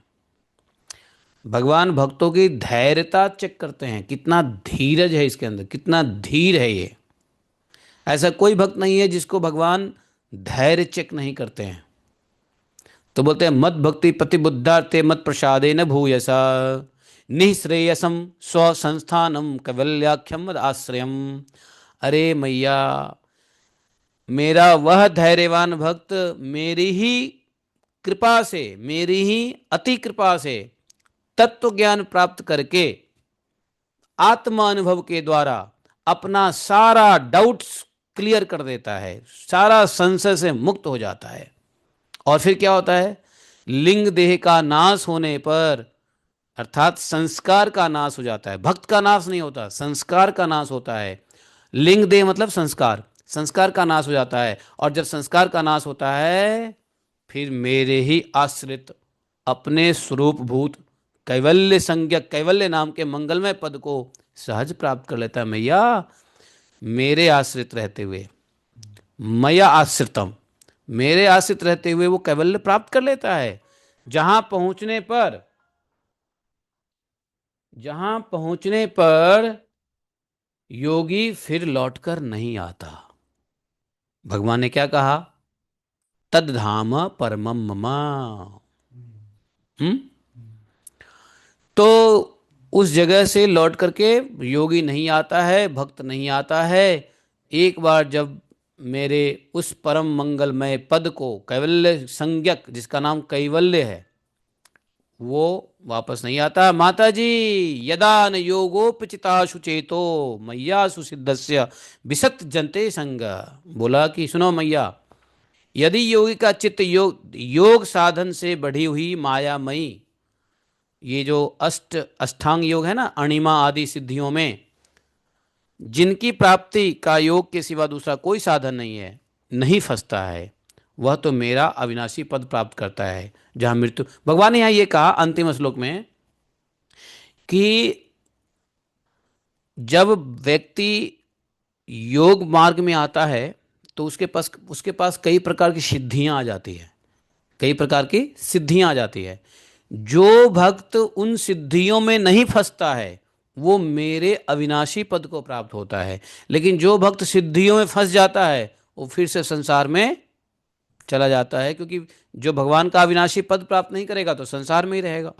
भगवान भक्तों की धैर्यता चेक करते हैं, कितना धीरज है इसके अंदर, कितना धीर है ये। ऐसा कोई भक्त नहीं है जिसको भगवान धैर्य चेक नहीं करते हैं। तो बोलते हैं मत भक्ति प्रतिबुद्धार्थे मत प्रसादे न भूयसा निःश्रेयसम स्व संस्थानम कैवल्याख्यम मद आश्रयम। अरे मैया, मेरा वह धैर्यवान भक्त मेरी ही कृपा से, मेरी ही अति कृपा से तत्व ज्ञान प्राप्त करके आत्मा अनुभव के द्वारा अपना सारा डाउट्स क्लियर कर देता है, सारा संशय से मुक्त हो जाता है। और फिर क्या होता है? लिंग देह का नाश होने पर, अर्थात संस्कार का नाश हो जाता है। भक्त का नाश नहीं होता, संस्कार का नाश होता है। लिंग देह मतलब संस्कार, संस्कार का नाश हो जाता है। और जब संस्कार का नाश होता है, फिर मेरे ही आश्रित अपने स्वरूप भूत कैवल्य संज्ञक, कैवल्य नाम के मंगलमय पद को सहज प्राप्त कर लेता है। मैया, मेरे आश्रित रहते हुए, मया आश्रितम, मेरे आश्रित रहते हुए वो कैवल्य प्राप्त कर लेता है। जहां पहुंचने पर, जहां पहुंचने पर योगी फिर लौटकर नहीं आता। भगवान ने क्या कहा? तद धाम परमम मम। हम्म। तो उस जगह से लौट करके योगी नहीं आता है, भक्त नहीं आता है। एक बार जब मेरे उस परम मंगलमय पद को, कैवल्य संज्ञक जिसका नाम कैवल्य है, वो वापस नहीं आता। माता जी, यदा न योगोपचिता सुचेतो मैया सुसिद्धस्य विसत जनते संग। बोला कि सुनो मैया, यदि योगी का चित्त योग योग साधन से बढ़ी हुई मायामयी, ये जो अष्टांग योग है ना, अणिमा आदि सिद्धियों में जिनकी प्राप्ति का योग के सिवा दूसरा कोई साधन नहीं है, नहीं फंसता है, वह तो मेरा अविनाशी पद प्राप्त करता है जहां मृत्यु। भगवान ने यहाँ ये कहा अंतिम श्लोक में कि जब व्यक्ति योग मार्ग में आता है तो उसके पास कई प्रकार की सिद्धियां आ जाती है, कई प्रकार की सिद्धियां आ जाती है। जो भक्त उन सिद्धियों में नहीं फंसता है वो मेरे अविनाशी पद को प्राप्त होता है। लेकिन जो भक्त सिद्धियों में फंस जाता है वो फिर से संसार में चला जाता है, क्योंकि जो भगवान का अविनाशी पद प्राप्त नहीं करेगा तो संसार में ही रहेगा।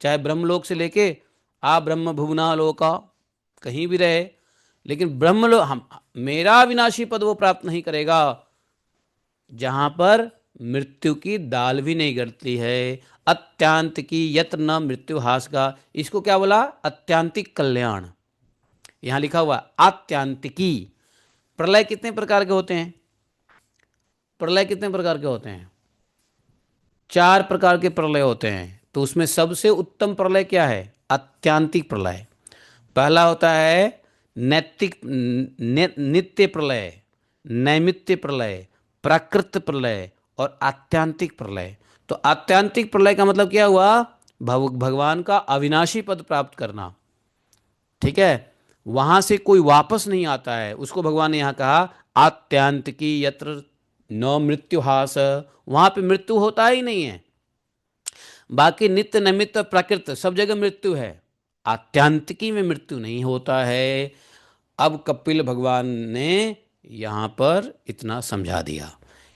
चाहे ब्रह्मलोक से लेके आ ब्रह्म भुवना लोका कहीं भी रहे, लेकिन ब्रह्मलोक हम, मेरा अविनाशी पद वो प्राप्त नहीं करेगा जहां पर मृत्यु की दाल भी नहीं गड़ती है। अत्यांत की यत न मृत्यु हास का, इसको क्या बोला? अत्यांतिक कल्याण। यहां लिखा हुआ आत्यांतिकी। प्रलय कितने प्रकार के होते हैं? प्रलय कितने प्रकार के होते हैं? 4 प्रकार के प्रलय होते हैं। तो उसमें सबसे उत्तम प्रलय क्या है? आत्यांतिक प्रलय। पहला होता है नित्य प्रलय, नैमित्य प्रलय, प्राकृत प्रलय और आत्यांतिक प्रलय। तो आत्यांतिक प्रलय का मतलब क्या हुआ? भगवान का अविनाशी पद प्राप्त करना। ठीक है, वहां से कोई वापस नहीं आता है, उसको भगवान ने यहाँ कहा आत्यांतिकी यत्र न मृत्युहास। वहां पे मृत्यु होता ही नहीं है। बाकी नित्य नैमित्त प्रकृत सब जगह मृत्यु है, आत्यांतिकी में मृत्यु नहीं होता है। अब कपिल भगवान ने यहाँ पर इतना समझा दिया।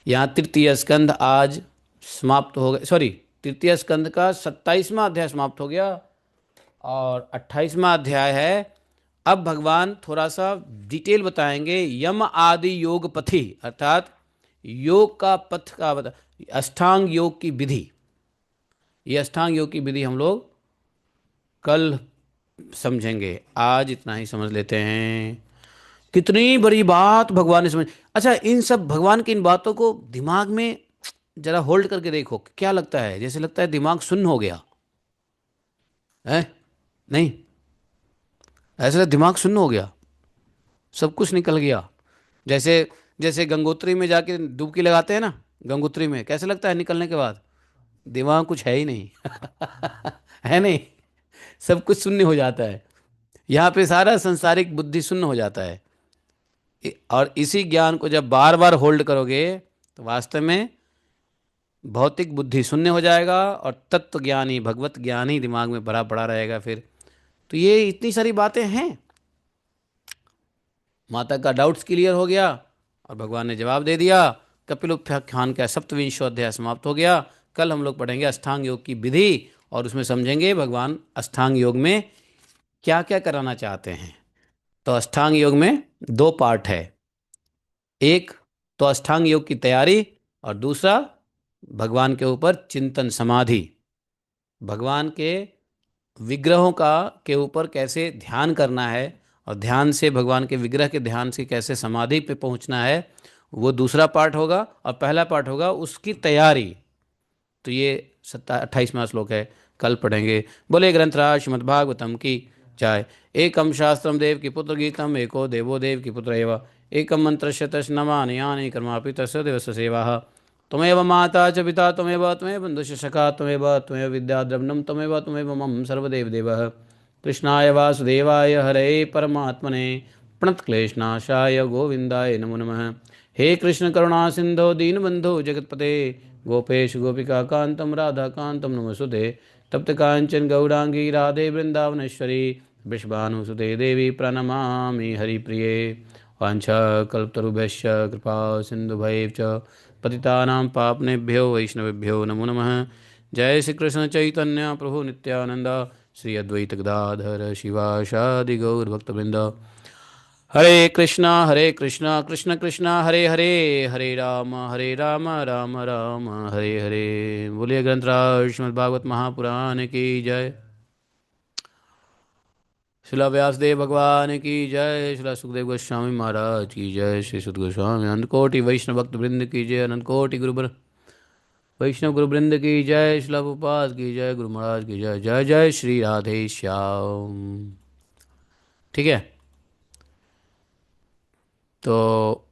यहाँ तृतीय स्कंद आज समाप्त हो गया, सॉरी, तृतीय स्कंद का 27वां अध्याय समाप्त हो गया और 28वां अध्याय है। अब भगवान थोड़ा सा डिटेल बताएंगे यम आदि योग पथि, अर्थात योग का पथ का बता, अष्टांग योग की विधि। ये अष्टांग योग की विधि हम लोग कल समझेंगे, आज इतना ही समझ लेते हैं। कितनी बड़ी बात भगवान ने समझ। अच्छा, इन सब भगवान की इन बातों को दिमाग में जरा होल्ड करके देखो, क्या लगता है? जैसे लगता है दिमाग सुन्न हो गया है। नहीं, ऐसा दिमाग सुन्न हो गया, सब कुछ निकल गया। जैसे जैसे गंगोत्री में जाके डुबकी लगाते हैं ना, गंगोत्री में कैसे लगता है निकलने के बाद? दिमाग कुछ है ही नहीं। है नहीं, सब कुछ शून्य हो जाता है। यहाँ पे सारा संसारिक बुद्धि शून्य हो जाता है। और इसी ज्ञान को जब बार बार होल्ड करोगे तो वास्तव में भौतिक बुद्धि शून्य हो जाएगा और तत्व ज्ञान ही, भगवत ज्ञान ही दिमाग में भरा पड़ा रहेगा फिर। तो ये इतनी सारी बातें हैं। माता का डाउट्स क्लियर हो गया और भगवान ने जवाब दे दिया। कपिलोपाख्यान का सप्तविंशो अध्याय समाप्त हो गया। कल हम लोग पढ़ेंगे अष्टांग योग की विधि और उसमें समझेंगे भगवान अष्टांग योग में क्या क्या कराना चाहते हैं। तो अष्टांग योग में दो पार्ट है, एक तो अष्टांग योग की तैयारी और दूसरा भगवान के ऊपर चिंतन समाधि। भगवान के विग्रहों का के ऊपर कैसे ध्यान करना है और ध्यान से भगवान के विग्रह के ध्यान से कैसे समाधि पे पहुंचना है, वो दूसरा पार्ट होगा। और पहला पार्ट होगा उसकी तैयारी। तो ये 28वां श्लोक है, कल पढ़ेंगे। बोले ग्रंथराज श्रीमद्भागवतम की जय। एकम शास्त्रम देव की पुत्र गीतम एको देवो देव की पुत्र एव एकम मंत्रस्य तस्नमानि यानि कर्मापि तस्य देवस्य सेवा। त्वमेव माता च पिता त्वमेव त्वमेव बन्धुश्च सखा त्वमेव त्वमेव विद्याद्रविणं त्वमेव मम सर्वदेव देवः। कृष्णाय वासुदेवाय हरे परमात्मने प्रणतक्लेशनाशाय गोविन्दाय नमो नमः। हे कृष्ण करुणा सिंधो दीनबंधो जगतपते गोपेश गोपिका कांतम राधा कांतम नमस्ते। तप्त कांचन गौरांगी राधे वृंदावनेश्वरी वृषभानुसुते देवी प्रणमामि हरिप्रिये। वाञ्छाकल्पतरुभ्यश्च कृपा सिन्धुभैः च पतितानां पावनेभ्यो वैष्णवेभ्यो नमो नमः। जय श्री कृष्ण चैतन्य प्रभु नित्यानंद श्री अद्वैत गदाधर शिवासादि गौर भक्तवृंद। हरे कृष्णा कृष्ण कृष्ण हरे हरे, हरे राम राम राम हरे हरे। बोलिए ग्रंथराज श्रीमद् भागवत महापुराण की जय। शिला व्यासदेव भगवान की जय। शिला सुखदेव गोस्वामी महाराज की जय। श्री सुद गोस्वामी अनंत कोटि वैष्णव भक्त वृंद की जय। अनंत कोटि वैष्णव गुरु वृंद की जय। शिला उपास की जय। गुरु महाराज की जय। जय जय श्री राधे श्याम। ठीक है, तो